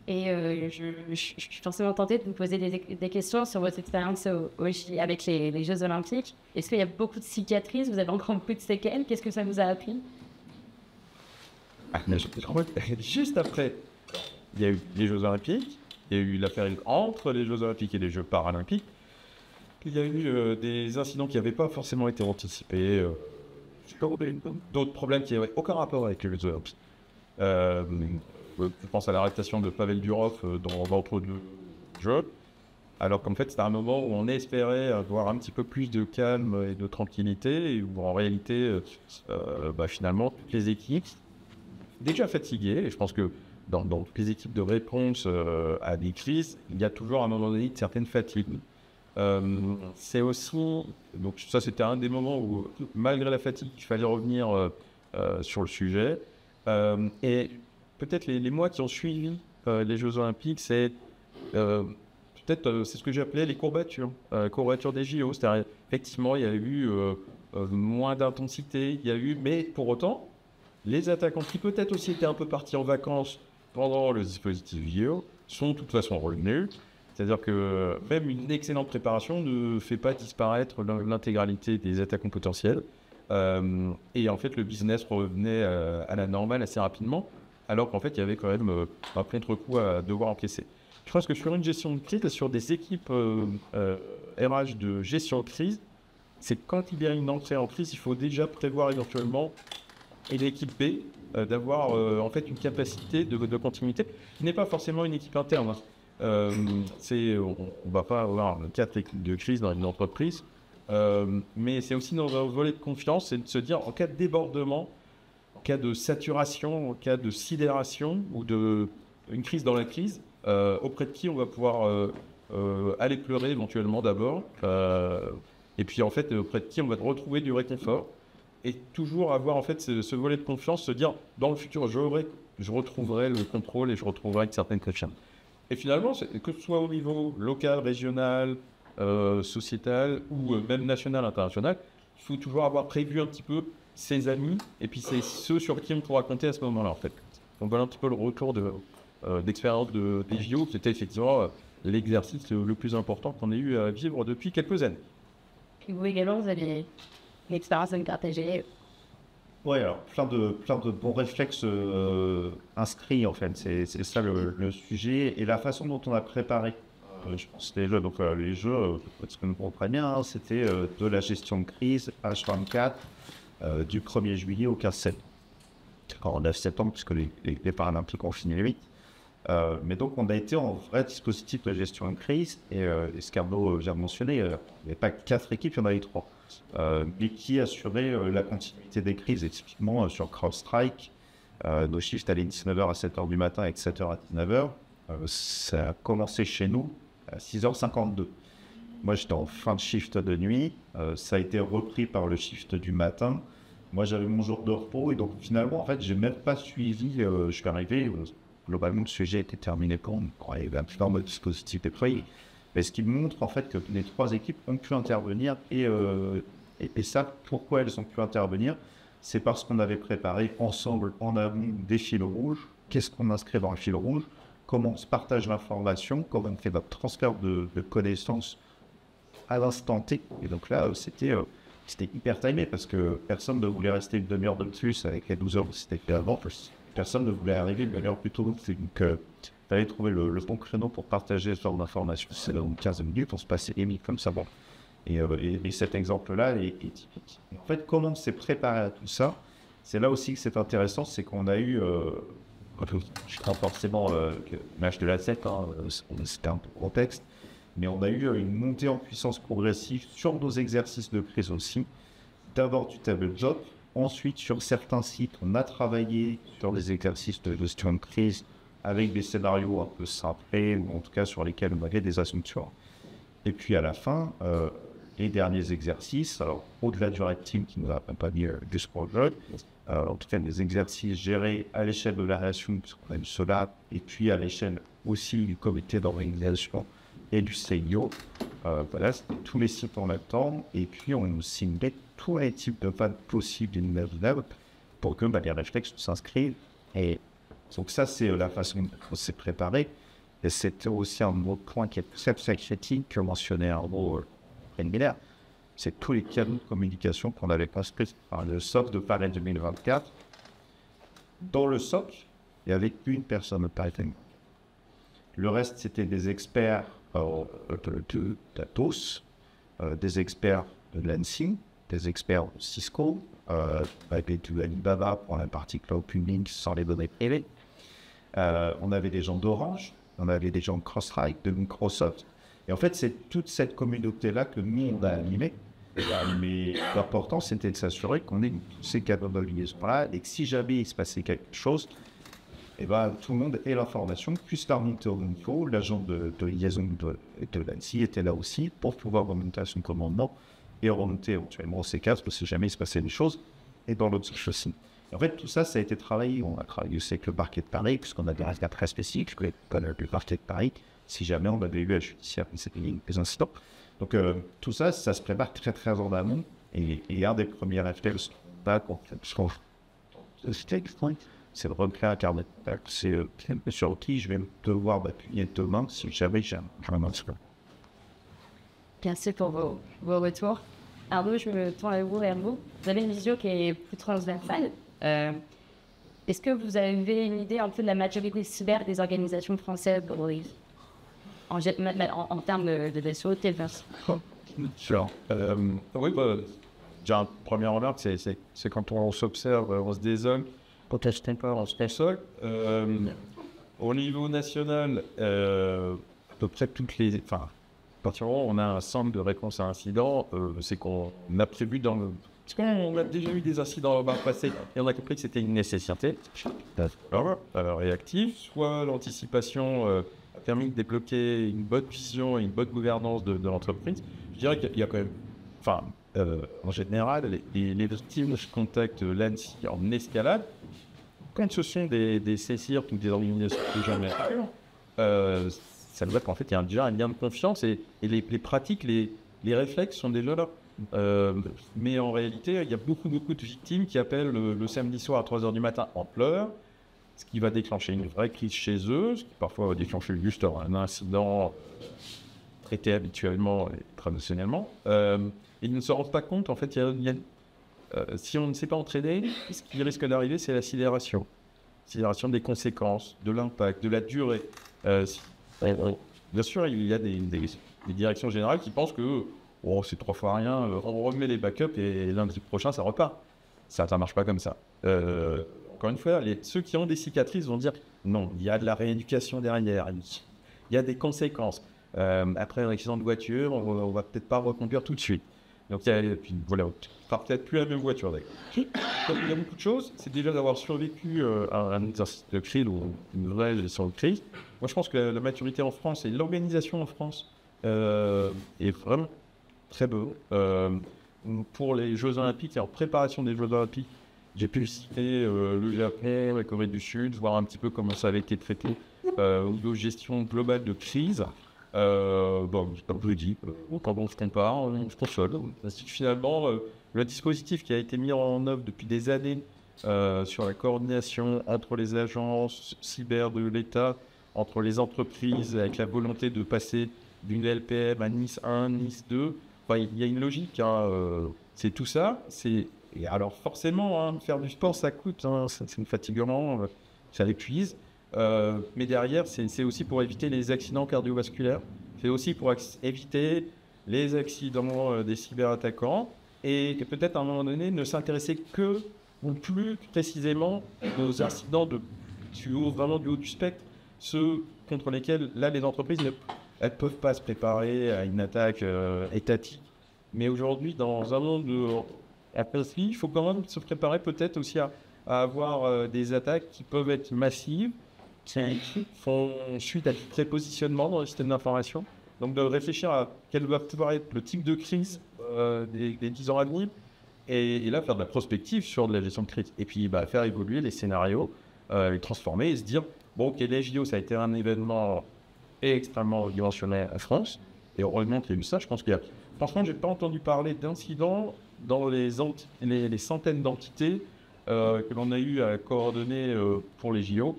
Et je suis forcément tentée de vous poser des questions sur votre expérience avec les Jeux Olympiques. Est-ce qu'il y a beaucoup de cicatrices? Vous avez encore beaucoup de séquelles? Qu'est-ce que ça vous a appris? Juste après, il y a eu les Jeux Olympiques, il y a eu la période entre les Jeux Olympiques et les Jeux Paralympiques. Il y a eu des incidents qui n'avaient pas forcément été anticipés, d'autres problèmes qui n'avaient aucun rapport avec les Jeux Olympiques. Je pense à l'arrestation de Pavel Durov entre deux jeux, alors qu'en fait c'était un moment où on espérait avoir un petit peu plus de calme et de tranquillité, et où en réalité, finalement, toutes les équipes, déjà fatiguées, et je pense que dans toutes les équipes de réponse à des crises, il y a toujours à un moment donné une certaine fatigue. C'est aussi, donc ça c'était un des moments où, malgré la fatigue, il fallait revenir sur le sujet, et peut-être les mois qui ont suivi les Jeux Olympiques, c'est ce que j'ai appelé les courbatures des JO. C'est-à-dire, effectivement, il y a eu moins d'intensité, mais pour autant, les attaquants qui peut-être aussi étaient un peu partis en vacances pendant le dispositif JO sont de toute façon revenus. C'est-à-dire que même une excellente préparation ne fait pas disparaître l'intégralité des attaquants potentiels. Et en fait, le business revenait à la normale assez rapidement, alors qu'en fait, il y avait quand même un contre-coup à devoir encaisser. Je pense que sur une gestion de crise, sur des équipes RH de gestion de crise, c'est quand il y a une entrée en crise, il faut déjà prévoir éventuellement, et l'équipe B, d'avoir en fait une capacité de continuité, qui n'est pas forcément une équipe interne. On ne va pas avoir 4 équipes de crise dans une entreprise, mais c'est aussi dans un volet de confiance, c'est de se dire, en cas de débordement, en cas de saturation, en cas de sidération ou une crise dans la crise, auprès de qui on va pouvoir aller pleurer éventuellement d'abord, et puis en fait auprès de qui on va retrouver du réconfort, et toujours avoir en fait ce volet de confiance, se dire dans le futur je retrouverai le contrôle et je retrouverai une certaine confiance. Et finalement, que ce soit au niveau local, régional, sociétal ou même national, international, il faut toujours avoir prévu un petit peu ses amis, et puis c'est ceux sur qui on pourra compter à ce moment-là, en fait. Donc voilà un petit peu le retour d'expérience des JO, qui était effectivement l'exercice le plus important qu'on ait eu à vivre depuis quelques années. Et vous également, vous avez une expérience à me partager? Oui, alors plein de bons réflexes inscrits, en fait. C'est ça le sujet et la façon dont on a préparé. Je pense les jeux. Donc les jeux, ce que nous comprenions, hein, c'était de la gestion de crise H24 du 1er juillet au 15 septembre. En 9 septembre, puisque les Paralympiques ont fini le 8. Mais donc on a été en vrai dispositif de gestion de crise, et ce qu'Arnaud vient de mentionner, il n'y avait pas 4 équipes, il y en avait 3. Mais qui assuraient la continuité des crises, et typiquement sur CrowdStrike, nos shifts allaient de 19h à 7h du matin et de 7h à 19h. Ça a commencé chez nous à 6h52. Moi j'étais en fin de shift de nuit, ça a été repris par le shift du matin. Moi j'avais mon jour de repos, et donc finalement en fait j'ai même pas suivi, je suis arrivé, globalement le sujet était terminé quand il y avait un plus normal dispositif déployé. Mais ce qui montre en fait que les 3 équipes ont pu intervenir, et ça, pourquoi elles ont pu intervenir, c'est parce qu'on avait préparé ensemble en amont des fils rouges. Qu'est-ce qu'on inscrit dans le fil rouge, comment on se partage l'information, comment on fait notre transfert de connaissances à l'instant T. Et donc là, c'était hyper timé, parce que personne ne voulait rester une demi-heure de plus avec les 12 heures que c'était fait avant. Personne ne voulait arriver une demi-heure plus tôt. Donc il fallait trouver le bon créneau pour partager ce genre d'informations. C'est dans 15 minutes, on se passait les minutes comme ça. Bon. Et cet exemple-là est typique. En fait, comment on s'est préparé à tout ça, c'est là aussi que c'est intéressant, c'est qu'on a eu, je ne pas forcément l'image de la 7, hein, c'était un peu contexte, mais on a eu une montée en puissance progressive sur nos exercices de crise aussi. D'abord du tabletop, ensuite sur certains sites, on a travaillé sur des exercices de gestion de crise avec des scénarios un peu simplés, ou en tout cas sur lesquels on avait des assumptions. Et puis à la fin, les derniers exercices, alors au-delà du red team qui nous a pas mis du projet, en tout cas des exercices gérés à l'échelle de la relation, puisqu'on a eu cela, et puis à l'échelle aussi du comité d'organisation et du CIO. Voilà, c'était tous les sites en même temps, et puis on simulait tous les types de vannes possibles et imaginables pour que les réflexes s'inscrivent. Et donc ça, c'est la façon dont on s'est préparé. Et c'était aussi un autre point qui est très critique que mentionnait Arnaud Miller. C'est tous les canaux de communication qu'on avait construits par le SOC de Paris 2024. Dans le SOC, il y avait une personne de Paris. Le reste, c'était des experts de Atos, des experts de l'ANSI, des experts de Cisco, de Alibaba pour la partie cloud public sans les données privées. On avait des gens d'Orange, on avait des gens de CrosStrike, de Microsoft. Et en fait, c'est toute cette communauté-là que nous, on a animée. Mais l'important, c'était de s'assurer qu'on ait tous ces capables de liaison-là et que si jamais il se passait quelque chose, tout le monde ait l'information, puisse la remonter au niveau. L'agent de liaison de l'ANSI était là aussi pour pouvoir remonter à son commandement et remonter éventuellement au C4 si jamais il se passait des choses. Et dans l'autre sens aussi. En fait, tout ça, ça a été travaillé. On a travaillé aussi avec le parquet de Paris, puisqu'on a des résultats très spécifiques, le parquet de Paris, si jamais on avait eu à judiciaire des incidents. Donc, tout ça, ça se prépare très, très en amont. Et un des premiers réflexes, c'est de recréer un carnet de contacts. C'est sur qui je vais devoir m'appuyer demain si jamais j'ai un incident. Merci pour vos retours. Arnaud, je me tourne à vous, vers vous. Vous avez une vision qui est plus transversale. Est-ce que vous avez une idée un peu de la majorité cyber des organisations françaises en termes de SOT? Sure. Oui, déjà, une première remarque, c'est quand on s'observe, on se désole. On se désole. Au niveau national, à peu près toutes les... Enfin, à partir du moment où on a un centre de réponse à incident, c'est qu'on a prévu dans le... Parce qu'on a déjà eu des incidents dans le passé et on a compris que c'était une nécessité. Réactif, soit l'anticipation a permis de débloquer une bonne vision et une bonne gouvernance de l'entreprise. Je dirais qu'il y a quand même... en général, les victimes contactent l'ANSI en escalade. Quand ce sont des CSIR ou des organisations que jamais... ça veut dire qu'en fait, il y a déjà un lien de confiance et les pratiques, les réflexes sont déjà là. Mais en réalité, il y a beaucoup de victimes qui appellent le samedi soir à 3h du matin en pleurs, ce qui va déclencher une vraie crise chez eux, ce qui parfois va déclencher juste un incident traité habituellement et traditionnellement. Ils ne se rendent pas compte, en fait, si on ne s'est pas entraîné, ce qui risque d'arriver, c'est la sidération. Sidération des conséquences, de l'impact, de la durée. Bien sûr, il y a des directions générales qui pensent que c'est 3 fois rien, on remet les backups et lundi prochain, ça repart. Ça ne marche pas comme ça. Encore une fois, ceux qui ont des cicatrices vont dire non, il y a de la rééducation derrière, il y a des conséquences. Après un accident de voiture, on ne va peut-être pas reconduire tout de suite. Donc, voilà, on ne fera peut-être plus la même voiture d'ailleurs. Donc, il y a beaucoup de choses. C'est déjà d'avoir survécu à un exercice de crise ou une vraie gestion de crise. Moi, je pense que la maturité en France et l'organisation en France est vraiment très bonne. Pour les Jeux Olympiques et en préparation des Jeux Olympiques, j'ai pu citer le Japon, la Corée du Sud, voir un petit peu comment ça avait été traité au niveau gestion globale de crise. Comme je l'ai dit, quand on se compare, on se console. Finalement, le dispositif qui a été mis en œuvre depuis des années sur la coordination entre les agences cyber de l'État, entre les entreprises, avec la volonté de passer d'une LPM à NIS 1, NIS 2, il y a une logique. C'est tout ça. Et alors forcément, faire du sport, ça coûte, c'est fatigant, ça épuise. Mais derrière, c'est aussi pour éviter les accidents cardiovasculaires. C'est aussi pour éviter les accidents des cyberattaquants. Et peut-être à un moment donné, ne s'intéresser que, ou plus précisément, aux incidents vraiment du haut du spectre, ceux contre lesquels, là, les entreprises elles ne peuvent pas se préparer à une attaque étatique. Mais aujourd'hui, dans un monde il faut quand même se préparer peut-être aussi à avoir des attaques qui peuvent être massives, qui font suite à des prépositionnements dans le système d'information. Donc de réfléchir à quel va pouvoir être le type de crise des 10 ans à venir, et là faire de la prospective sur de la gestion de crise. Et puis faire évoluer les scénarios, les transformer et se dire, bon, ok, les JO, ça a été un événement extrêmement dimensionné à France, et heureusement qu'il y a eu ça. Je pense qu'il y a... Franchement, j'ai pas entendu parler d'incidents dans les centaines d'entités que l'on a eu à coordonner pour les JO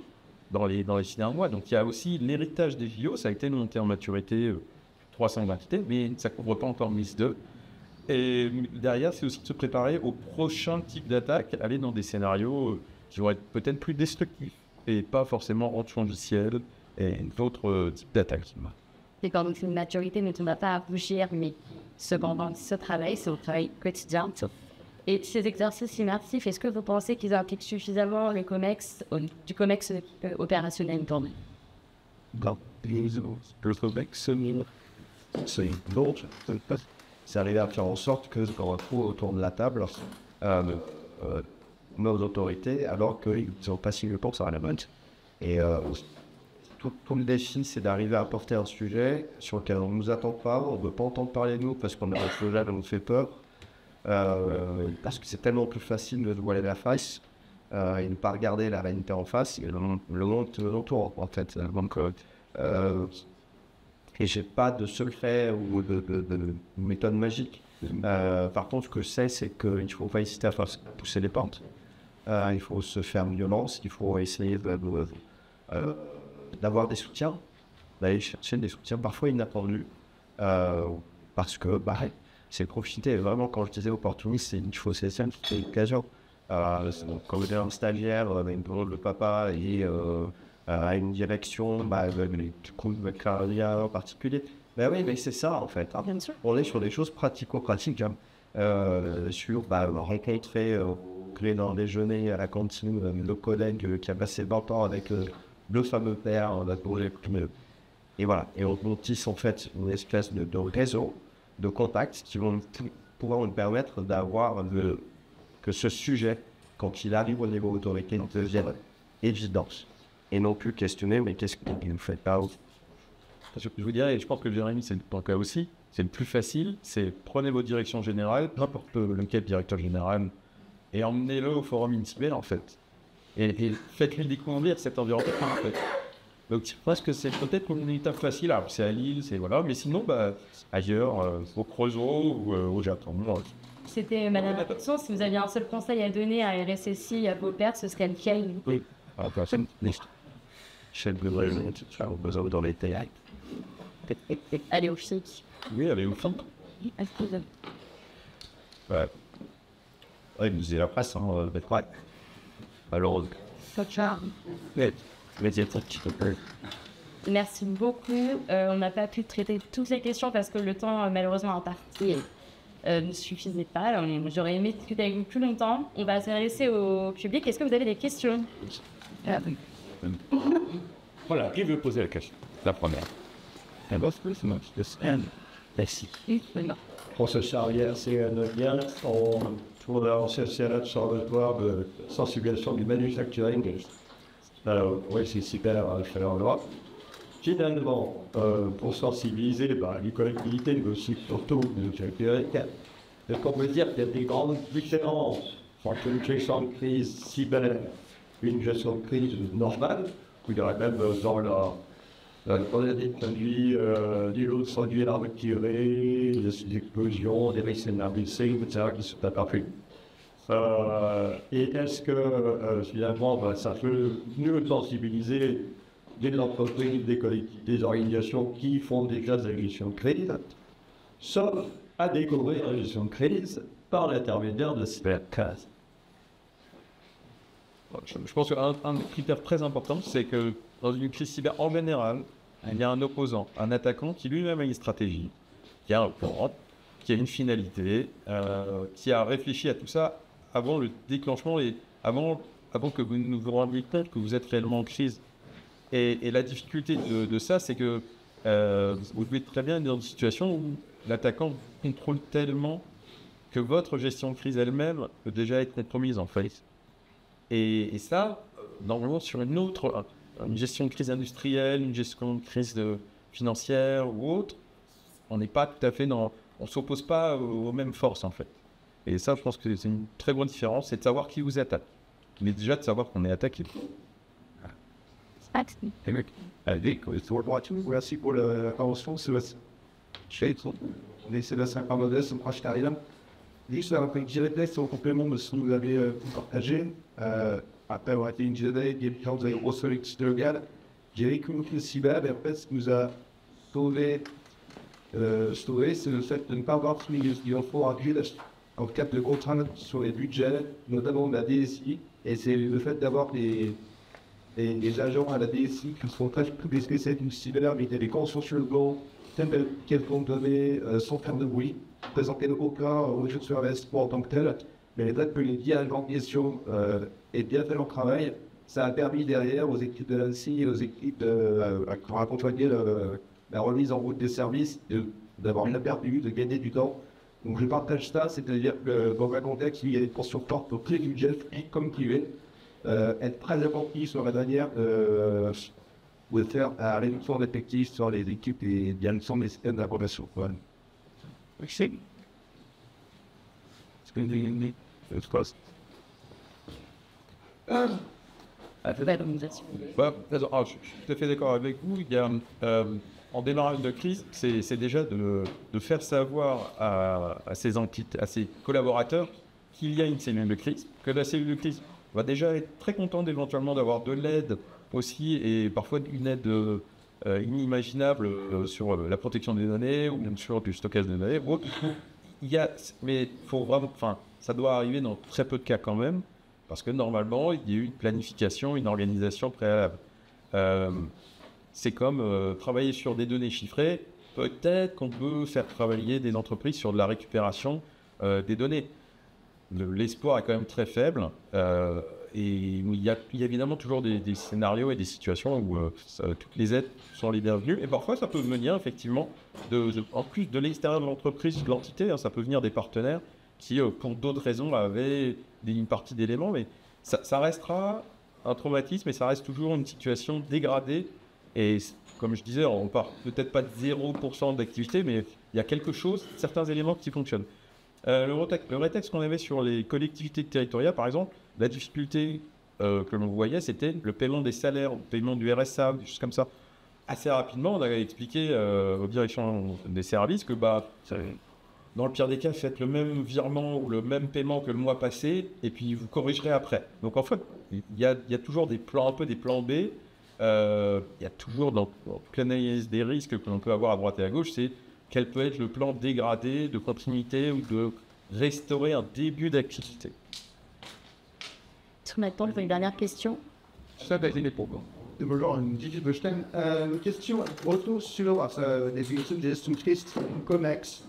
dans les 6 derniers mois. Donc il y a aussi l'héritage des JO, ça a été une montée en maturité 300 entités, mais ça ne couvre pas encore MIS 2. Et derrière, c'est aussi de se préparer au prochain type d'attaque, aller dans des scénarios qui vont être peut-être plus destructifs et pas forcément anti-logiciels et d'autres types d'attaques. D'accord, donc c'est une maturité, mais on ne va pas à rougir, mais cependant, ce travail, c'est au travail quotidien. Et ces exercices immersifs, est-ce que vous pensez qu'ils impliquent suffisamment le COMEX, du COMEX opérationnel quand même? Le COMEX, c'est d'autres. C'est arrivé à faire en sorte que qu'on retrouve autour de la table nos autorités, alors qu'ils n'ont pas signé pour ça à la main. Et tout le défi, c'est d'arriver à apporter un sujet sur lequel on ne nous attend pas, on ne veut pas entendre parler de nous parce qu'on a un sujet, on nous fait peur. Parce que c'est tellement plus facile de se voiler la face et ne pas regarder la réalité en face et le monde autour, en fait. Donc, et j'ai pas de secret ou de méthode magique. Par contre, ce que je sais, c'est qu'il ne faut pas hésiter à faire pousser les portes. Il faut se faire violence, il faut essayer d'avoir des soutiens, d'aller chercher des soutiens parfois inattendus, parce que c'est profiter. Vraiment, quand je disais opportuniste, il faut saisir l'occasion. Quand vous êtes un stagiaire, le papa et à une direction, du coup, avec un lien en particulier. Oui, mais c'est ça en fait. Bien sûr. On est sur des choses pratico-pratiques. Sur rencontrer, créer dans le déjeuner à la cantine, le collègue qui a passé 20 ans avec le fameux père, et voilà. Et on tisse en fait une espèce de réseau de contacts qui pourront nous permettre d'avoir que ce sujet, quand il arrive au niveau autorité, devienne évidence. Et non plus questionner, mais qu'est-ce que vous ne faites pas? Je vous dirais, et je pense que Jérémy, c'est le cas aussi, c'est le plus facile, c'est prenez vos directions générales, n'importe lequel directeur général, et emmenez-le au forum Incyber, en fait. Et faites-lui découvrir cet environnement, en fait. Donc, je pense que c'est peut-être une étape facile. Alors, c'est à Lille, c'est voilà, mais sinon, ailleurs, au Creusot ou au Japon. C'était Madame Attention, si vous aviez un seul conseil à donner à RSSI, à vos pairs, ce serait lequel? Oui. Besoin dans les théâtres. Allez au FIC. Oui, allez au FIC. Oui, nous disait la presse, malheureusement. Merci beaucoup. On n'a pas pu traiter toutes les questions parce que le temps, malheureusement, en partie ne suffisait pas. J'aurais aimé discuter avec vous plus longtemps. On va s'adresser au public. Est-ce que vous avez des questions? Voilà, qui veut poser la question? La première. Merci. Processus arrière, c'est un lien pour l'ancien CRH observatoire de sensibilisation du manufacturing. Alors, oui, c'est super à faire en Europe. Finalement, pour sensibiliser les collectivités, mais aussi surtout le manufacturing, est-ce qu'on peut dire qu'il y a des grandes différences entre une gestion de crise cyber et une gestion de crise normale, où il y aurait même dans des produits, des lots de produits à retirer, des explosions, des risques d'énergie, etc., qui sont apparus. Et est-ce que finalement, ça peut mieux sensibiliser des entreprises, des collectivités, des organisations qui font déjà de la gestion de crise, sauf à découvrir la gestion de crise par l'intermédiaire de cybercase? Je pense qu'un critère très important, c'est que dans une crise cyber en général, il y a un opposant, un attaquant qui lui-même a une stratégie, qui a un plan, qui a une finalité, qui a réfléchi à tout ça avant le déclenchement et avant que vous ne vous rendiez compte que vous êtes réellement en crise. Et la difficulté de ça, c'est que vous devez très bien être dans une situation où l'attaquant contrôle tellement que votre gestion de crise elle-même peut déjà être compromise en fait. Et ça, normalement sur une gestion de crise industrielle, une gestion de crise financière ou autre, on n'est pas tout à fait on s'oppose pas aux mêmes forces en fait. Et ça, je pense que c'est une très grande différence, c'est de savoir qui vous attaque. Mais déjà de savoir qu'on est attaqué. Merci pour l'intervention. On essaie de s'accorder sur le proche carrière. Juste un petit réflexe en complément de ce que vous avez partagé. Après avoir été une journée, quand vous avez reçu l'extérieur, j'ai vécu le cyber et en fait, ce qui nous a sauvé, c'est le fait de ne pas avoir tous les infos à agir en cas de contraintes sur les budgets, notamment de la DSI. Et c'est le fait d'avoir des agents à la DSI qui sont très plus spécialistes du cyber, mais qui ont des consensuellement telles qu'elles vont donner sans faire de bruit, présenter aucun rejet sur l'investissement en tant que tel, mais le fait que les dirigeants en question aient bien fait leur travail, ça a permis derrière aux équipes de l'ANSI et aux équipes qui ont accompagné la remise en route des services, d'avoir inaperçu, de gagner du temps. Donc je partage ça, c'est-à-dire que dans un contexte où il y a des tensions fortes au prix du budget, comme privé, être très attentif sur la manière de faire la réduction d'effectifs sur les équipes et bien sur les systèmes d'information. Voilà. Merci. Je suis tout à fait d'accord avec vous. Il y a, en démarrage de crise, c'est déjà de faire savoir à ses collaborateurs qu'il y a une cellule de crise, que la cellule de crise va déjà être très contente éventuellement d'avoir de l'aide aussi, et parfois une aide inimaginable sur la protection des données ou même sur du stockage de données. Mais faut vraiment, ça doit arriver dans très peu de cas quand même, parce que normalement, il y a eu une planification, une organisation préalable. C'est comme travailler sur des données chiffrées. Peut-être qu'on peut faire travailler des entreprises sur de la récupération des données. L'espoir est quand même très faible. Et il y a évidemment toujours des scénarios et des situations où toutes les aides sont les bienvenues. Et parfois, ça peut venir effectivement, en plus de l'extérieur de l'entreprise, de l'entité, ça peut venir des partenaires qui, pour d'autres raisons, avaient une partie d'éléments. Mais ça restera un traumatisme et ça reste toujours une situation dégradée. Et comme je disais, on part peut-être pas de 0% d'activité, mais il y a quelque chose, certains éléments qui fonctionnent. Le rétexte qu'on avait sur les collectivités territoriales, par exemple, la difficulté que l'on voyait, c'était le paiement des salaires, le paiement du RSA, des choses comme ça. Assez rapidement, on avait expliqué aux directions des services que dans le pire des cas, faites le même virement ou le même paiement que le mois passé, et puis vous corrigerez après. Donc en fait, il y a toujours des plans, un peu des plans B. Il y a toujours dans l'analyse des risques que l'on peut avoir à droite et à gauche, c'est quel peut être le plan dégradé de continuité ou de restaurer un début d'activité. Maintenant, je veux une dernière question. Bonjour, une question retour sur les études de gestion de crise COMEX.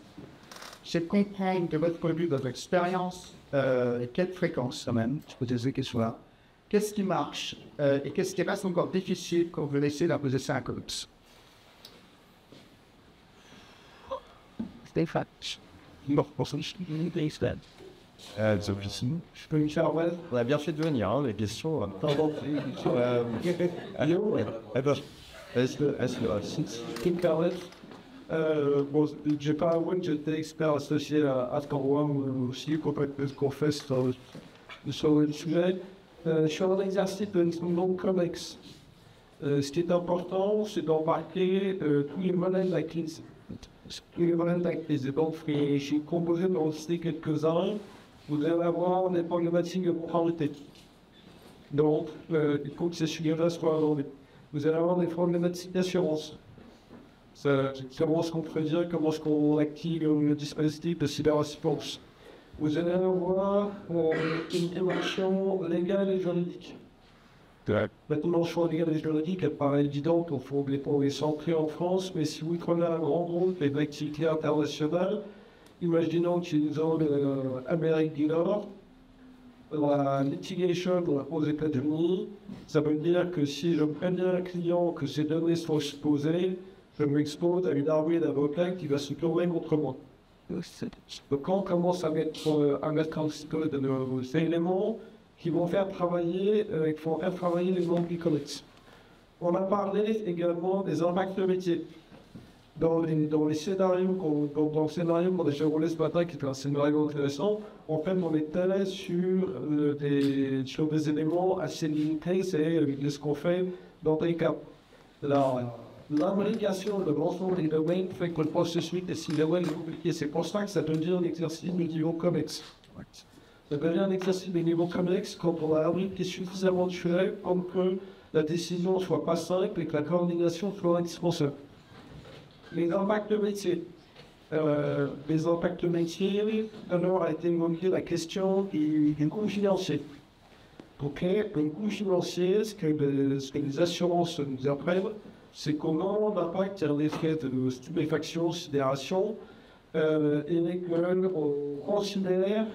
C'est de comprendre de votre point de vue, de votre expérience, et quelle fréquence quand même, je peux poser ces questions-là. Qu'est-ce qui marche et qu'est-ce qui reste encore difficile quand vous laissez la poser ça à COMEX? Stéphane. Non, pour ça, je peux me faire ouais. On a bien fait de venir, les questions. Bon, j'ai pas avoué que j'étais expert associé à Scorwa ou aussi qu'on fait sur le sujet. Sur un exercice de non COMEX, ce qui est important, c'est d'embarquer tous les modèles d'acquise. Tous les modèles d'acquise. Donc, j'ai composé d'en citer quelques-uns. Vous allez avoir des problématiques de conformité. Donc, il faut que ces sujets-là soient abordés. Vous allez avoir des problématiques d'assurance. Comment est-ce qu'on prévient, comment est-ce qu'on active le dispositif de cyberassurance. Vous allez avoir une dimension légale et juridique. La dimension légale et juridique, elle paraît évidente, il faut les centrer en France, mais si vous prenez un grand groupe et d'activités internationales, imaginons qu'ils ont l'Amérique du Nord, la litigation aux États-Unis, ça veut dire que si je préviens un client que ces données sont exposées, je m'expose à une armée d'avocats qui va se tourner contre moi. Donc quand on commence à mettre en cause de nos éléments qui vont faire travailler, les non comics. On a parlé également des impacts de métier. Dans les scénarios dans le scénario qu'on a déroulé ce matin, qui est un scénario intéressant, en fait, on est allé sur des éléments assez limités, c'est ce qu'on fait dans des cas. L'imbrication de l'ensemble des domaines fait que le processus est si level est compliqué. C'est pour ça que ça devient un exercice de niveau comics. Ça devient un exercice de niveau comics quand on a imbriqué suffisamment de choses pour que la décision ne soit pas simple et que la coordination soit indispensable. Les impacts de métier. Alors a été évoquée la question du coût financier. Ok, le coût financier, ce que les assurances nous apprennent, c'est comment l'impact sur les frais de stupéfaction, sidération, et qu'on considère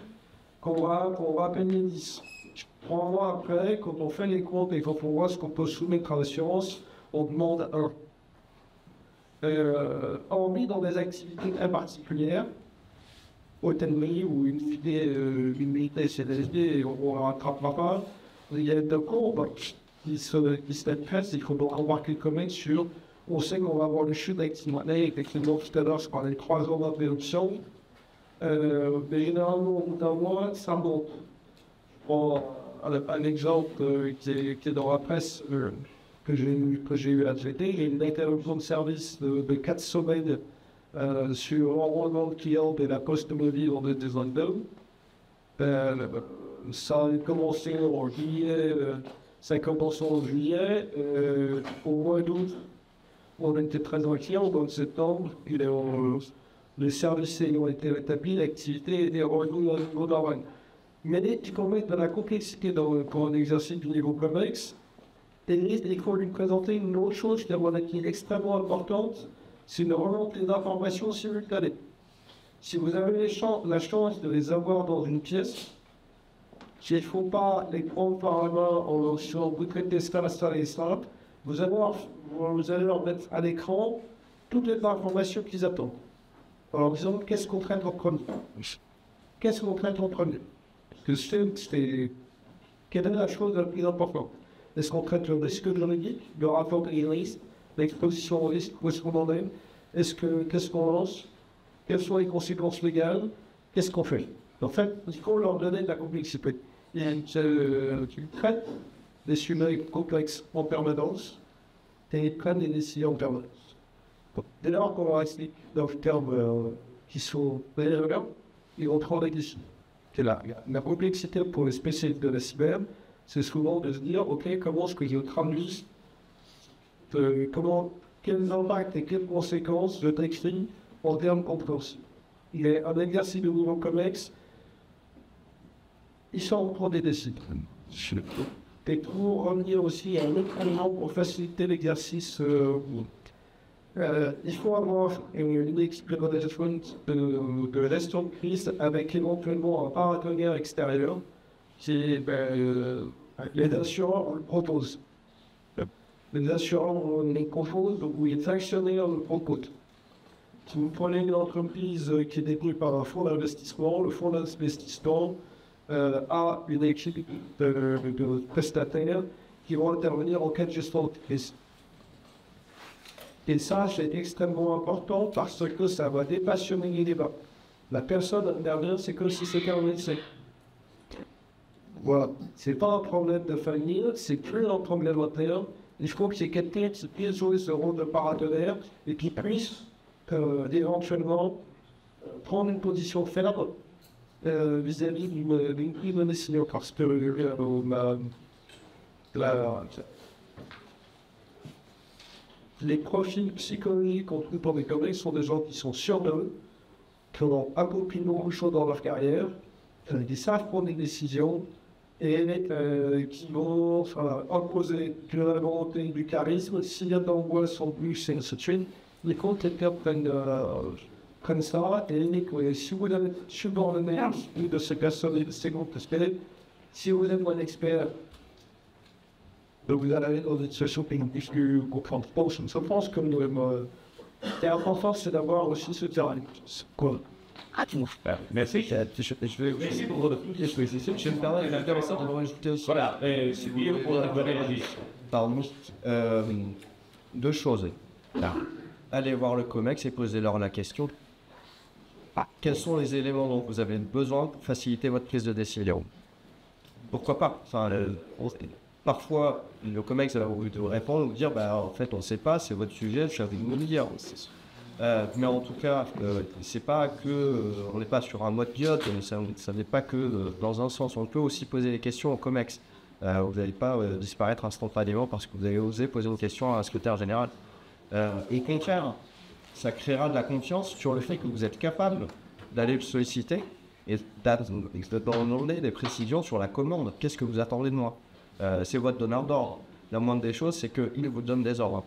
qu'on va payer 10. 3 mois après, quand on fait les comptes et quand on voit ce qu'on peut soumettre à l'assurance, on demande 1. Hormis dans des activités très particulières, hôtellerie ou une unité CDSD, on ne rattrapera pas, il y a des courbes qui se pressent, il faut donc remarquer quand même sur, on sait qu'on va avoir le chute d'activité, effectivement tout à l'heure, je parlais de 3 ans d'interruption, mais généralement au bout d'un mois, ça monte. Bon, un exemple qui est dans la presse, que j'ai eu à traiter, il y a une interruption de service de 4 semaines sur l'enrôlement de clients de la Poste Mobile en 2022. Ça a commencé en juillet, au mois d'août, on était très inquiets, au mois de septembre, les services ayant été rétablis, l'activité était revenue au niveau normal. Mais dès qu'on met de la complexité pour un exercice du niveau complexe, il faut lui présenter une autre chose qui est extrêmement importante, c'est une remontée d'informations simultanée. Si vous avez la chance de les avoir dans une pièce, il ne faut pas les prendre par la main sur vous traitez ça, vous allez leur mettre à l'écran toutes les informations qu'ils attendent. Alors, disons, qu'est-ce qu'on traite en premier? Quelle est la chose la plus importante? Est-ce qu'on traite le risque juridique, le rapport des risques, l'exposition au risque, où est-ce qu'on en est? Qu'est-ce qu'on lance? Quelles sont les conséquences légales? Qu'est-ce qu'on fait? En fait, il faut leur donner de la complexité. Tu traites des sujets complexes en permanence et ils prennent des décisions en permanence. Dès lors qu'on leur explique dans les termes qui sont relevants, ils vont prendre des décisions. C'est là. La complexité pour les spécialistes de la cyber, c'est souvent de se dire, OK, comment est-ce que je traduis, quels impacts et quelles conséquences je décris en termes compréhensibles. Il est un exercice de niveau complexe, ils sont pour des décisions. Et pour revenir aussi à un autre élément pour faciliter l'exercice, il faut avoir une expérimentation de gestion de crise avec éventuellement un partenaire extérieur qui les assureurs le proposent. Les assureurs les proposent, donc les actionnaires le proposent. Si vous prenez une entreprise qui est détenue par un fonds d'investissement, le fonds d'investissement a une équipe de prestataires qui vont intervenir en cas de gestion de crise. Et ça, c'est extrêmement important parce que ça va dépassionner les débats. La personne intervient, c'est comme si c'était un médecin. Voilà. C'est pas un problème de famille, c'est plus un problème interne. Il faut que c'est quelqu'un qui puisse jouer ce rôle de partenaire et qui puisse éventuellement prendre une position ferme vis-à-vis du médecin. Parce que les profils psychologiques qu'on trouve dans les collègues sont des gens qui sont sûrs d'eux, qui ont accompli beaucoup de choses dans leur carrière, qui savent prendre des décisions et qui vont imposer de la volonté du charisme. S'il y a d'angoisse, son but, c'est ainsi de suite. Les comptes prennent ça et si vous êtes subordonné de ces personnes, de ces groupes experts, si vous êtes un expert, vous allez dans une situation plus comprendre. Je pense que Et l'important, c'est d'avoir aussi ce terrain. Quoi. Merci. Je vais aussi pour toutes les expositions. Je vais me permettre d'intéressant de rajouter aussi. Voilà, c'est bien pour la bonne régie. Pardon. Deux choses. Allez voir le COMEX et posez-leur la question. Quels sont les éléments dont vous avez besoin pour faciliter votre prise de décision? Pourquoi pas? Enfin, parfois, le COMEX va vous répondre, vous dire, en fait, on ne sait pas, c'est votre sujet, je suis avec vous le dire. Mais en tout cas, c'est pas que on n'est pas sur un mode pilote, ça n'est pas que dans un sens. On peut aussi poser des questions au COMEX. Vous n'allez pas disparaître instantanément parce que vous avez osé poser une question à un secrétaire général. Et contraire, ça créera de la confiance sur le fait que vous êtes capable d'aller le solliciter et de demander des précisions sur la commande. Qu'est-ce que vous attendez de moi? C'est votre donneur d'ordre. La moindre des choses, c'est qu'il vous donne des ordres.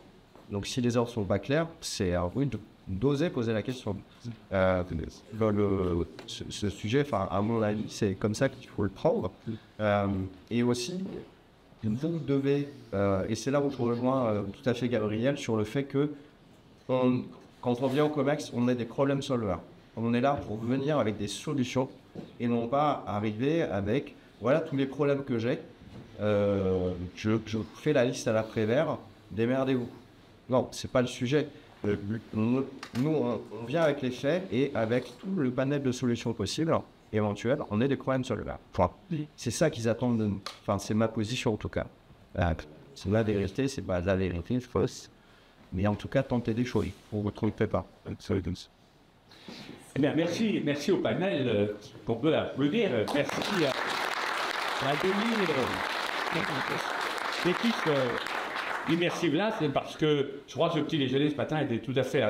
Donc si les ordres sont pas clairs, c'est à vous d'oser poser la question. Ce sujet, à mon avis, c'est comme ça qu'il faut le prendre. Et aussi, vous devez, et c'est là où je rejoins tout à fait Gabriel, sur le fait que quand on vient au COMEX, on est des problème solvers. On est là pour venir avec des solutions et non pas arriver avec, voilà tous les problèmes que j'ai, je fais la liste à l'après-vert, démerdez-vous. Non, c'est pas le sujet. Nous, on vient avec les faits et avec tout le panel de solutions possibles, éventuelles, on est des problèmes solvers. C'est ça qu'ils attendent de nous. Enfin, c'est ma position en tout cas. C'est la vérité, c'est pas la vérité, fausse. Mais en tout cas, tentez des choses. On ne vous trompez pas. Eh bien, merci au panel qu'on peut applaudir. Merci à la l'équipe immersive là, c'est parce que je crois que ce petit déjeuner ce matin était tout à fait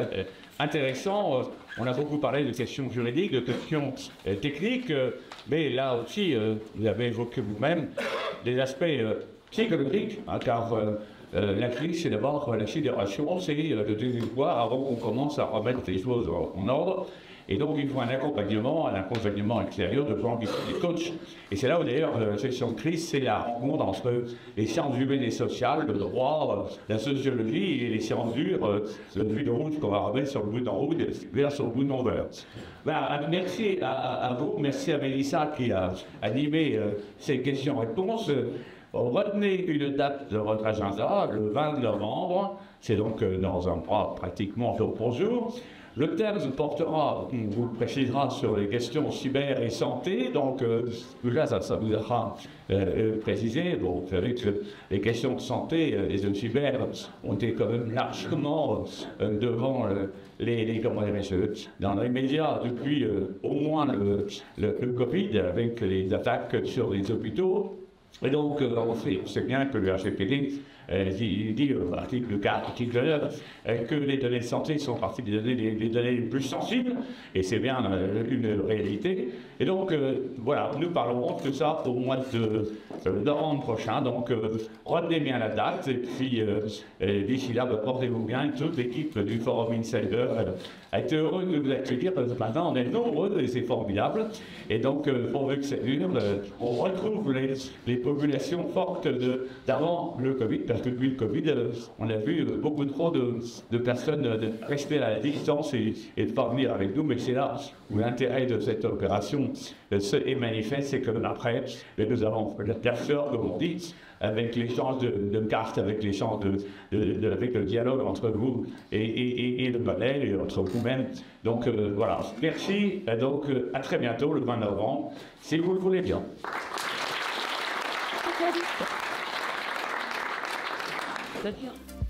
intéressant. On a beaucoup parlé de questions juridiques, de questions techniques, mais là aussi, vous avez évoqué vous-même des aspects psychologiques, car la crise, c'est d'abord la sidération, c'est le désespoir avant qu'on commence à remettre les choses en ordre. Et donc, il faut un accompagnement extérieur de gens qui sont des coachs. Et c'est là où, d'ailleurs, la gestion de crise, c'est la rencontre entre les sciences humaines et sociales, le droit, la sociologie et les sciences dures, le but de route qu'on va remettre sur le bout d'en route vers sur le bout d'en vert. Merci à vous, merci à Mélissa qui a animé ces questions-réponses. Retenez une date de votre agenda, le 20 novembre, c'est donc dans un mois pratiquement jour pour jour. Le thème portera, on vous le précisera, sur les questions cyber et santé, donc déjà ça vous sera précisé. Bon, vous savez que les questions de santé et de cyber ont été quand même largement devant dans les médias depuis au moins le Covid, avec les attaques sur les hôpitaux. Et donc, on sait bien que le RGPD dit, article 4, article 9, que les données de santé sont partie des données les plus sensibles, et c'est bien une réalité. Et donc, voilà, nous parlerons de ça au mois de novembre prochain. Donc, retenez bien la date, et puis d'ici là, portez-vous bien. Toute l'équipe du Forum Insider a été heureuse de vous accueillir, parce que maintenant, on est nombreux et c'est formidable. Et donc, pourvu que ça dure, on retrouve les populations fortes d'avant le Covid, parce que depuis le Covid, on a vu beaucoup trop de personnes rester à la distance et de ne pas venir avec nous, mais c'est là où l'intérêt de cette opération est manifeste, c'est que après, nous avons la personne, comme on dit, avec l'échange de cartes, avec l'échange avec le dialogue entre vous et le panel, et entre vous-même. Donc voilà, merci, et donc à très bientôt, le 20 novembre, si vous le voulez bien. D'accord.